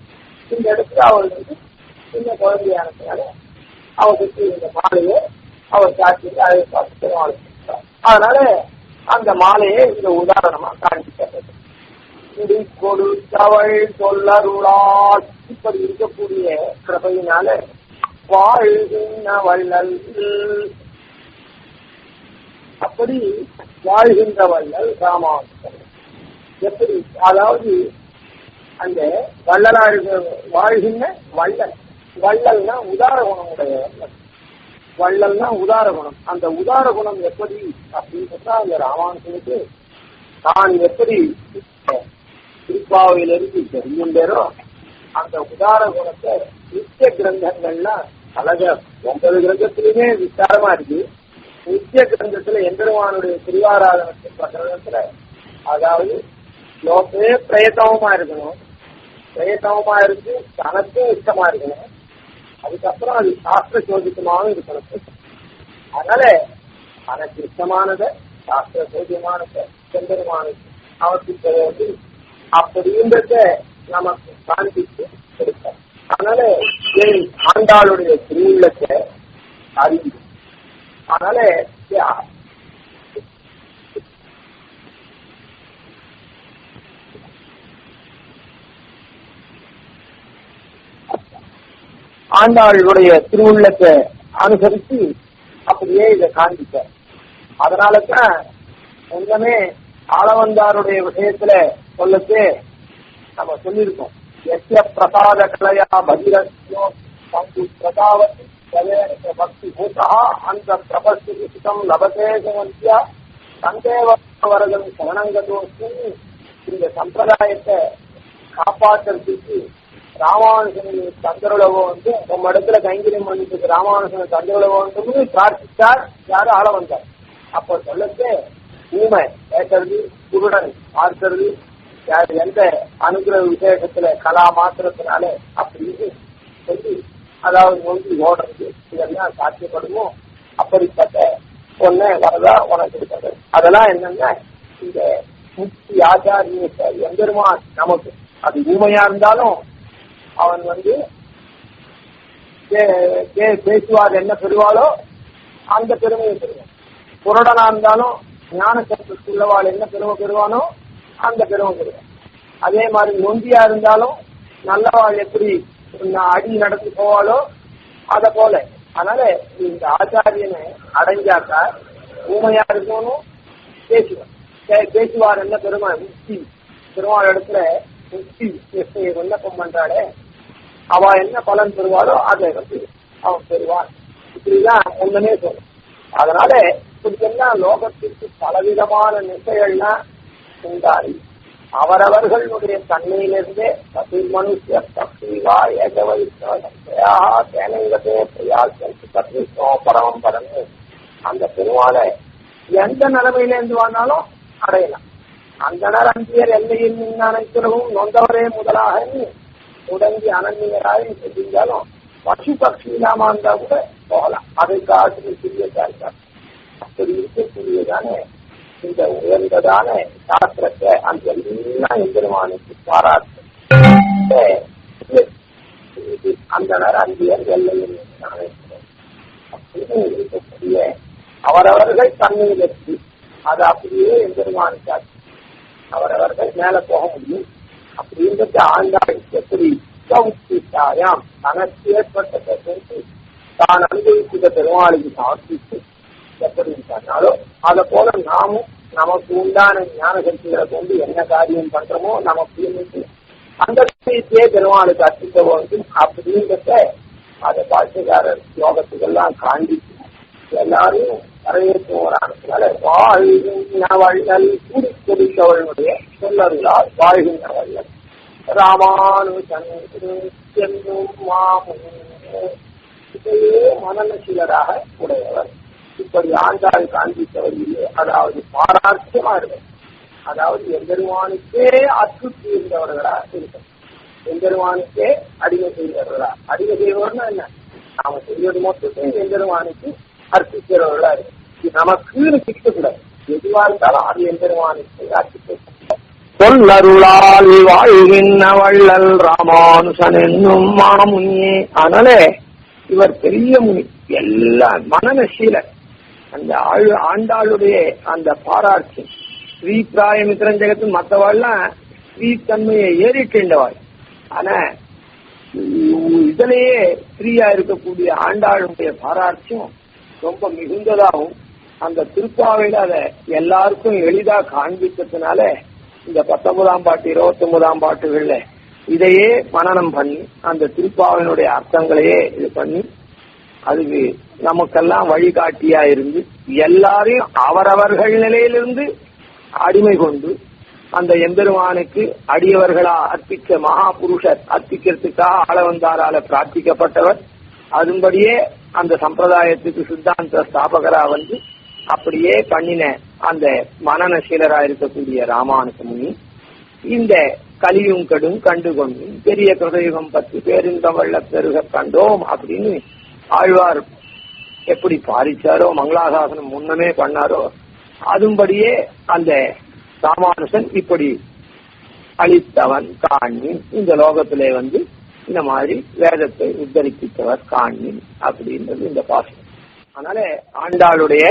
இந்த இடத்துல அவர் சின்ன குழந்தையானதுனால அவருக்கு இந்த மாலையை அவர் காட்சி அதை பார்த்து பெருமாள். அதனால அந்த மாலையை இந்த உதாரணமா காண்பித்தது. கொடுத்தவள் சொல்லருளால் இப்படி இருக்கக்கூடிய கிருபையினால வாழ்கின்ற வள்ளல். அப்படி வாழ்கின்ற வள்ளல் ராமானுஜன் எப்படி, அதாவது அந்த வள்ளலா வாழ்கின்ற வள்ளல், வள்ளல்னா உதார குணமுடைய வள்ளல். வள்ளல்னா உதார குணம். அந்த உதார குணம் எப்படி அப்படின்னு சொன்னா அந்த ராமானுஜனுக்கு தான் எப்படி திருப்பாவையிலிருந்து தெரியுண்டேரோ அந்த உதார குணத்தை நித்திய கிரந்தங்கள்லாம் அழக 9 கிரந்தத்திலுமே விசாரமா இருக்கு. நித்திய கிரந்தத்துல எம்பெருமானுடைய திருவாராதனத்தின் பிரகரணத்துல அதாவது லோகமே பிரயத்தனமா இருக்கணும், பிரயத்தனமா இருக்கு தனக்கும் இஷ்டமா இருக்கணும், அதுக்கப்புறம் அது சாஸ்திர சோதித்தமாகவும் இருக்கணும். அதனால தனக்கு இஷ்டமானதை சாஸ்திர சோதியமானதை எம்பெருமானுக்கு அவசியத்தை வந்து அப்படின்றத நமக்கு காண்பித்து கொடுத்தார். அதனால ஆண்டாளுடைய திருவுள்ளத்தை அறிவு. அதனால ஆண்டாளுடைய திருவுள்ளத்தை அனுசரித்து அப்படியே இதை காண்பிக்க. அதனாலதான் ஒன்றுமே ஆளவந்தாருடைய விஷயத்துல சொல்லச்சு நம்ம சொல்லியிருக்கோம். எஸ்ய பிரசாத கலையா பகிரோ பிரதாவதி பக்தி பூதா அந்த பிரபஸ்திதம் லபதேசவந்தியா சந்தேவரதம் சரணங்கதோஸ்து. இந்த சம்பிரதாயத்தை காப்பாற்றுறதுக்கு ராமானுஜனுடைய தந்தருளவோ வந்து நம்ம இடத்துல கைங்கரியம் பண்ணிட்டு ராமானுஜன தந்தருளவோ வந்து பிரார்த்தித்தார். யாரும் ஆள வந்தார். அப்ப சொல்லச்சு ஊமை கேட்கறது, குருடன் பார்க்கறது, யார் எந்த அனுகிரக விசேஷத்துல கலா மாத்திரத்தினால அப்படின்னு சொல்லி அதாவது நோக்கி ஓடுறது இதெல்லாம் சாத்தியப்படுமோ அப்படிப்பட்ட ஒன்ன வரதா உனக்கு இருக்கிறது. அதெல்லாம் என்னன்னா இந்த முக்தி ஆச்சாரியத்தை எம்பெருமான் நமக்கு அது ஊமையா இருந்தாலும் அவன் வந்து பேசுவார் என்ன பெறுவாளோ அந்த பெருமையை பெறுவான். புரடனா இருந்தாலும் ஞான சக்தி உள்ளவாள் என்ன பெருமை பெறுவானோ அந்த பெருமை பெறுவான். அதே மாதிரி நொந்தியா இருந்தாலும் நல்லவாள் எப்படி அடி நடத்தி போவாளோ அத போல. அதனால இந்த ஆச்சாரியனை அடைஞ்சாக்கா ஊமையா இருக்கணும் பேசுவான். பேசுவார் என்ன பெருமை முக்தி பெருமாள் இடத்துல முக்தி விண்ணப்பம் பண்றாளே அவ என்ன பலன் பெறுவாளோ அதை வந்து அவன் பெறுவான். இப்படிதான் ஒண்ணுமே சொல்லும். அதனால இப்படியெல்லாம் லோகத்திற்கு பலவிதமான நிசைகள்லாம் உண்டாரி அவரவர்களுடைய தன்மையிலிருந்தே பதி மனுஷ பக்திவா பரமம் பரந்து அந்த பெருமாளை எந்த நிலைமையிலேருந்து வாங்கினாலும் அடையலாம். அந்த நரம்பியர் எல்லையில் அனைத்திலும் நொந்தவரே முதலாக முடங்கி அனன்யராக செஞ்சாலும் பசு பக்ஷி இல்லாம இருந்தா கூட போகலாம். அதை காட்டு சிறியதா இருக்காது. அப்படி இருக்கக்கூடியதானே இந்த உயர்ந்ததான சாஸ்திரத்தை அந்த எல்லாம் எம்பெருமானுக்கு பாராட்டு. அந்த நரம்பியர் எல்லையில் அப்படின்னு இருக்கக்கூடிய அவரவர்கள் தன்மையிலிருந்து அது அப்படியே எம்பெருமானுக்காச்சு அவரவர்கள் மேல போக முடியும். அப்படின்றது ஆண்டாள் எப்படி சௌக்கியாம் தனக்கு ஏற்பட்டதை கொண்டு தான் அனுபவித்த பெருமாளுக்கு சமர்ப்பித்து எப்படி இருக்காங்களோ அதை போல நாமும் நமக்கு உண்டான ஞான சக்திகளை கொண்டு என்ன காரியம் பண்றோமோ நமக்கு அந்த விஷயத்தையே பெருமாளுக்கு அர்ப்பிக்க வேண்டும். அப்படின்றத அதை பாட்டுக்காரர் யோகத்துக்கெல்லாம் காண்பித்து எல்லாரும் வரவேற்பவரானதுனால வாழ்கின்ற வள்ளல் கூடி கொடித்தவர்களுடைய சொல்லருளால் வாழ்கின்ற வள்ளல் ராமானுஜன் என்னும் இதையே மனநசீலராக உடையவர். இப்படி ஆண்டாள் காண்பித்தவர் இல்லை. அதாவது பாராட்சியமா இருக்கும். அதாவது எம்பெருமானுக்கே அற்புத்தி இருந்தவர்களா இருக்கும். எம்பெருமானுக்கே அடிமை செய்தவர்களா. அடிமை செய்வர்கள்னா என்ன? நாம செய்வது மொத்தத்தை எம்பெருமானுக்கு அர்ப்பிக்கிறவர்களா இருக்கு. நமக்கு சிக்கக்கூடாது. எதுவா இருந்தாலும் அது எம்பெருமானுக்கு அர்ப்பிக்க. சொல்லருளால் வாழ்கின்ற வள்ளல் ராமானுசன் என்னும் மாமுனியே. அதனால இவர் பெரிய முனி, எல்லா மனநசீலர். அந்த ஆண்டாளுடைய அந்த பாராட்சி ஸ்ரீ பிராயமித்திரன் ஜெகத்து மற்றவாள்லாம் ஸ்ரீ தன்மையை ஏறிக்கின்றவாள். ஆனா இதிலேயே ஸ்ரீயா இருக்கக்கூடிய ஆண்டாளுடைய பாராட்சியும் ரொம்ப மிகுந்ததாகவும் அந்த திருப்பாவையில அதை எல்லாருக்கும் எளிதா காண்பித்ததுனால இந்த 19ஆம் பாட்டு 29ஆம் பாட்டுகள்ல இதையே மனனம் பண்ணி அந்த திருப்பாவினுடைய அர்த்தங்களையே இது பண்ணி அதுக்கு நமக்கெல்லாம் வழிகாட்டியா இருந்து எல்லாரையும் அவரவர்கள் நிலையிலிருந்து அடிமை கொண்டு அந்த எம்பெருமானுக்கு அடியவர்களா அர்ப்பிக்க மகா புருஷர் அர்ப்பிக்கிறதுக்காக ஆளவந்தாரால பிரார்த்திக்கப்பட்டவர். அதுபடியே அந்த சம்பிரதாயத்துக்கு சித்தாந்த ஸ்தாபகரா வந்து அப்படியே பண்ணின அந்த மனநசீலரா இருக்கக்கூடிய ராமானுஜ முனி இந்த கலியும் கடும் கண்டு கொண்டு பெரிய கிருதயுகம் பற்றி பேரின்பம் வெள்ள பெருக கண்டோம் அப்படின்னு ஆழ்வார் எப்படி பாரிச்சாரோ மங்களாசாசனம் முன்னமே பண்ணாரோ அதுபடியே அந்த ராமானுஜன் இப்படி அளித்தவன் காண்மின் இந்த லோகத்திலே வந்து இந்த மாதிரி வேதத்தை உத்தரிப்பித்தவர் காண்மின் அப்படின்றது இந்த பாசனம். அதனால ஆண்டாளுடைய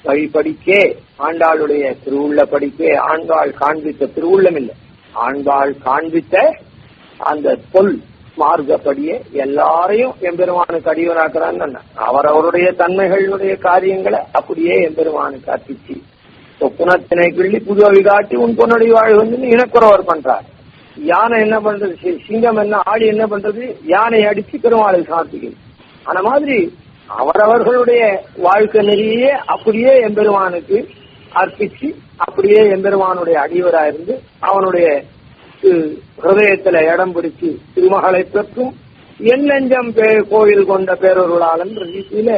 வழிபடிக்கே ஆண்டாளுடைய திருவுள்ள படிக்கே ஆண்டாள் காண்பித்த திருவுள்ளம் இல்லை, ஆண்டாள் காண்பித்த அந்த பொல் மார்க்கப்படியே எல்லாரையும் எம்பெருமானுக்கு அடியவராக்குறான்னு அவரவருடைய தன்மைகளுடைய காரியங்களை அப்படியே எம்பெருமானுக்கு அர்ப்பிச்சு புனத்தினை கிள்ளி புதுவை காட்டி உன் பொன்னுடைய வாழ் வந்து இனக்குறவர் பண்றார். யானை என்ன பண்றது, சிங்கம் என்ன ஆடி என்ன பண்றது, யானை அடிச்சு பெருமாளை சாத்திக்கிறது. அந்த மாதிரி அவரவர்களுடைய வாழ்க்கை நெறியே அப்படியே எம்பெருமானுக்கு அர்ப்பிச்சு அப்படியே எம்பெருமானுடைய அடியவரா இருந்து அவனுடைய ஹிருதயத்துல இடம் பிடிச்சு திருமகளை பெற்றும் என் நெஞ்சம் கோயில் கொண்ட பேரொருளாளன் ரீதியில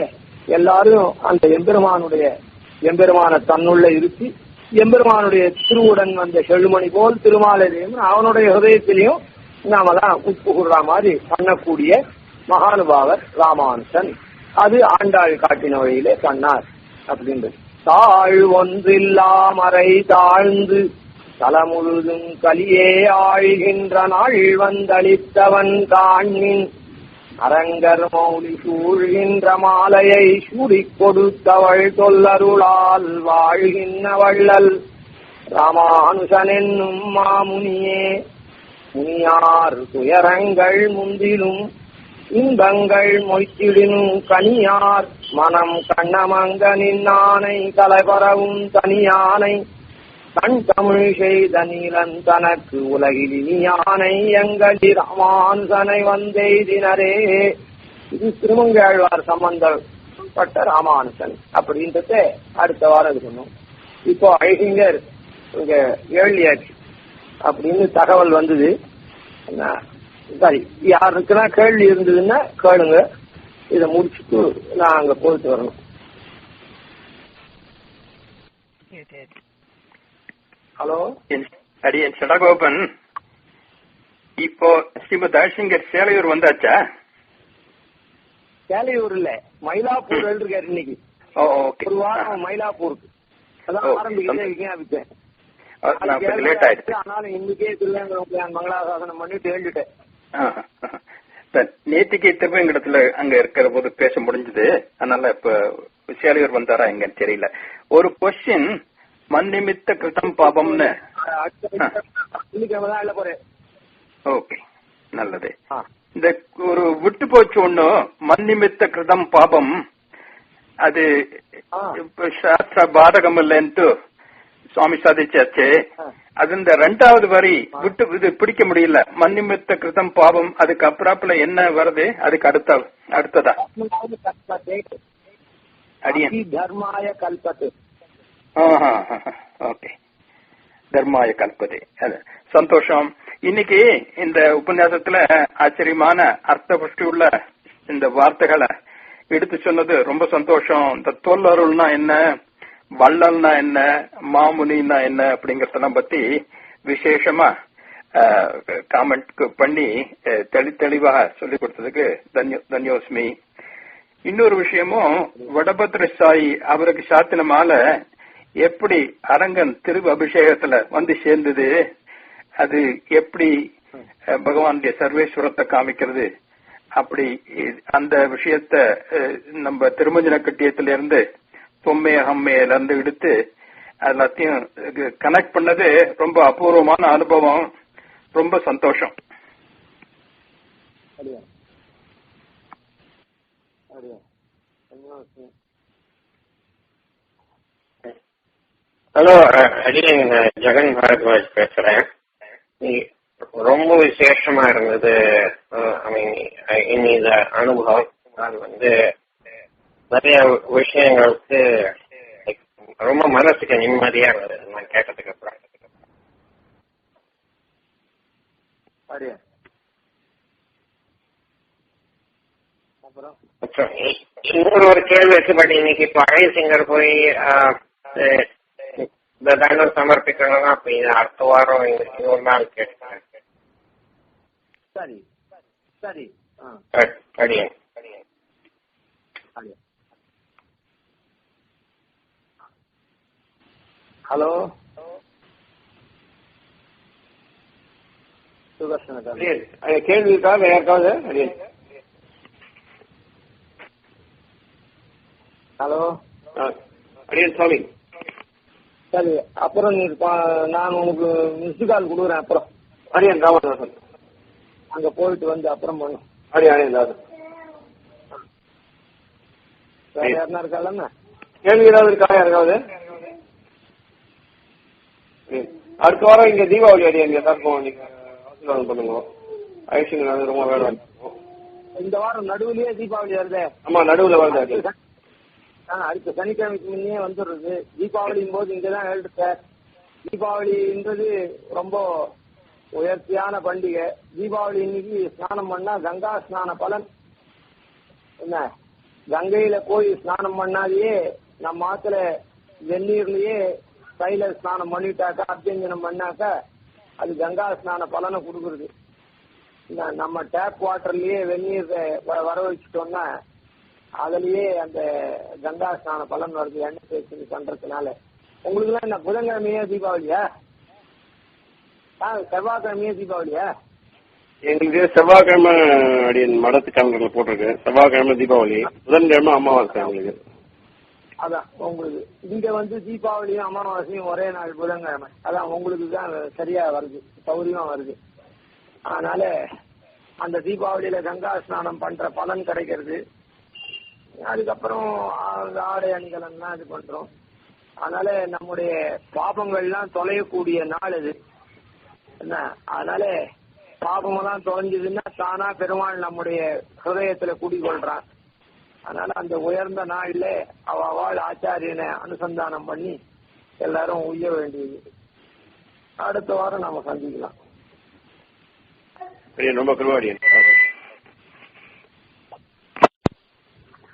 எல்லாரும் அந்த எம்பெருமான தன்னுள்ள இருத்தி எம்பெருமானுடைய திருவுடன் வந்த செழுமணி போல் திருமாலையும் அவனுடைய ஹிருதயத்திலையும் நாம தான் உட்புகுற மாதிரி பண்ணக்கூடிய மகானுபாவர் ராமானுஜன். அது ஆண்டாள் காட்டின வழியிலே பண்ணார் அப்படின்றது. தாழ் ஒன்றில்லாமறை தாழ்ந்து தலமுழுதும் கலியே ஆழ்கின்ற நாள் வந்தளித்தவன் காண்மின் அரங்கர் மௌலி சூழ்கின்ற மாலையை சூடிக் கொடுத்தவள் தொல்லருளால் வாழ்கின்ற வள்ளல் ராமானுஜன் என்னும் மாமுனியே. முனியார் துயரங்கள் முந்திலும் இன்பங்கள் மொய்த்திடினும் கனியார் மனம் கண்ணமங்க நின்னானை கலைபரவும் தனியானை கண் தமிழ் செய்த நீலன் தனக்கு உலகில் இனியானை எங்களி ராமானுஜனை வந்தெய்தினரே. இது திருமங்கையாழ்வார் சம்பந்தப்பட்ட ராமானுஜன் அப்படின்றத அடுத்த வாரம் இது பண்ணும். இப்போ ஐஹிங்கர் இங்க ஏழியாச்சு அப்படின்னு தகவல் வந்தது. சரி, யாருக்குன்னா கேள்வி இருந்ததுன்னா கேளுங்க, இதை முடிச்சுட்டு நான் அங்க போயிட்டு வரணும். ஹலோ, அடியன் சடகோபன். இப்போ ஸ்ரீமத் ஐஹிங்கர் சேலையூர் வந்தாச்சா? சேலையூர் இல்ல, மயிலாப்பூர் இருக்காரு இன்னைக்கு. ஒரு வாரம் மயிலாப்பூருக்கு அதான் ஆரம்பிக்கிறேன். ஆனாலும் இன்னைக்கே திருவேங்கடம் மங்களாசாசனம் பண்ணிட்டு எழுதிட்டேன். நேத்திக்கு திருவேங்கடத்துல அங்க இருக்கிற போது பேச முடிஞ்சது. அதனால இப்ப சேலையூர் வந்தாரா எங்கன்னு தெரியல. ஒரு கொஸ்டின், மன்னிமித்த கிருதம் பாபம்னு. ஓகே, நல்லது. இந்த ஒரு விட்டு போச்சு ஒண்ணு, மன்னிமித்த கிருதம் பாபம், அது சாஸ்திர பாதகம் இல்லைன்ட்டு சுவாமி சாதிச்சாச்சு. அது இந்த 2வது வரி விட்டு இது பிடிக்க முடியல. மன்னிமித்த கிருதம் பாவம், அதுக்கு அப்புறாப்புல என்ன வருது? அதுக்கு அடுத்ததா அடியன் தர்மாய கல்பத்து. ஓகே, தர்மாய கல்பது. சந்தோஷம். இன்னைக்கு இந்த உபன்யாசத்துல ஆச்சரியமான அர்த்த புஷ்டி உள்ள இந்த வார்த்தைகளை எடுத்து சொன்னது ரொம்ப சந்தோஷம். இந்த தொல்லருள்னா என்ன, வள்ளல்னா என்ன, மாமுனின்னா என்ன அப்படிங்கறதெல்லாம் பத்தி விசேஷமா காமெண்ட் பண்ணி தெளிவாக சொல்லிக் கொடுத்ததுக்கு தன்யோஸ்மி. இன்னொரு விஷயமும், வடபத்ர சாயி அவருக்கு சாத்தின மாலை எப்படி அரங்கன் திரு அபிஷேகத்துல வந்து சேர்ந்தது, அது எப்படி பகவானுடைய சர்வேஸ்வரத்தை காமிக்கிறது, அப்படி அந்த விஷயத்த நம்ம திருமஞ்சன கட்டியத்தில இருந்து பொம்மைய ஹம்மையில இருந்து எடுத்து எல்லாத்தையும் கனெக்ட் பண்ணது ரொம்ப அபூர்வமான அனுபவம். ரொம்ப சந்தோஷம். ஹலோ, அடியன் ஜெகன் பாரத்வாஜ் பேசுறேன். ரொம்ப விசேஷமா இருந்தது இந்த அனுபவம். அது நிறைய விஷயங்களுக்கு ரொம்ப மனசுக்கு நிம்மதியா இருந்தது நான் கேட்டதுக்கு அப்புறம். இன்னொரு ஒரு கேள்வி வச்சுபடி இன்னைக்கு பழைய சிங்கர் போய் இந்த தண்டம் சமர்ப்பிக்கணும். அப்ப அடுத்த வாரம் இன்னொரு நாள் கேட்டேன். சரி சரி. ஹலோ கேள்வி இருக்கா யாருக்காவது? ஹலோ அடியன் சுவாமி. சரி, அப்புறம் நான் உங்களுக்கு மிஸ்டு கால் கொடுக்குறேன். அப்புறம் அடியன் ராமதாசன் அங்க போயிட்டு வந்து அப்புறம் பண்ணும். அடியன் தாசன் வேற யாருன்னா இருக்காங்க? கேள்வி ஏதாவது இருக்கா யாருக்காவது? அடுத்த வாரம் இங்க தீபாவளி அடி இங்க தான் நீங்க ஆசீர்வாதம் பண்ணுங்க. ஐஸ்வர்யம் ரொம்ப வேலை. இந்த வாரம் நடுவுலயே தீபாவளி வருது. ஆமா, நடுவுல வருது. அடுத்த சனிக்கிழமைக்கு முன்னே வந்துடுறது. தீபாவளியும் போது இங்கதான் எழுதுட்ட. தீபாவளின்றது ரொம்ப உயர்த்தியான பண்டிகை. தீபாவளி இன்னைக்கு ஸ்நானம் பண்ணா கங்கா ஸ்நான பலன். என்ன, கங்கையில போய் ஸ்நானம் பண்ணாலேயே நம்ம ஆத்துல வெந்நீர்லயே கையில ஸ்நானம் பண்ணிட்டாக்கா, அபியஞ்சனம் பண்ணாக்கா அது கங்கா ஸ்நான பலனை கொடுக்குறது. நம்ம டேப் வாட்டர்லயே வெந்நீர் வர வச்சுட்டோம்னா அதுலயே அந்த கங்கா ஸ்நான பலன் வருது. எண்ணெய் தேய்ச்சி பண்றதுனால. உங்களுக்கு எல்லாம் என்ன புதன்கிழமையே தீபாவளியா? செவ்வாய்க்கிழமையே தீபாவளியா? எங்களுக்கு செவ்வாய்க்கிழமை அடியன் மடத்து கிழமைகள் போட்டிருக்கு. செவ்வாய்க்கிழமை தீபாவளி, புதன்கிழமை அமாவாசை. உங்களுக்கு அதான் உங்களுக்கு இங்க வந்து தீபாவளியும் அமாவாசையும் ஒரே நாள் புதன்கிழமை. அதான் உங்களுக்கு தான் சரியா வருது, சௌரியமா வருது. அதனால அந்த தீபாவளியில கங்கா ஸ்நானம் பண்ற பலன் கிடைக்கிறது. அதுக்கப்புறம் ஆடை அணிகலன்லாம் இது பண்றோம். அதனால நம்முடைய பாபங்கள்லாம் தொலையக்கூடிய நாள் இது. என்ன, அதனால பாபமெல்லாம் தொலைஞ்சதுன்னா தானா பெருமாள் நம்முடைய ஹிருதயத்துல குடிகொள்றான். அதனால அந்த உயர்ந்த நாள்ல அவள் ஆச்சாரியனை அனுசந்தானம் பண்ணி எல்லாரும் உய்ய வேண்டியது. அடுத்த வாரம் நாம சந்திக்கலாம். ரொம்ப கருவாடியன்.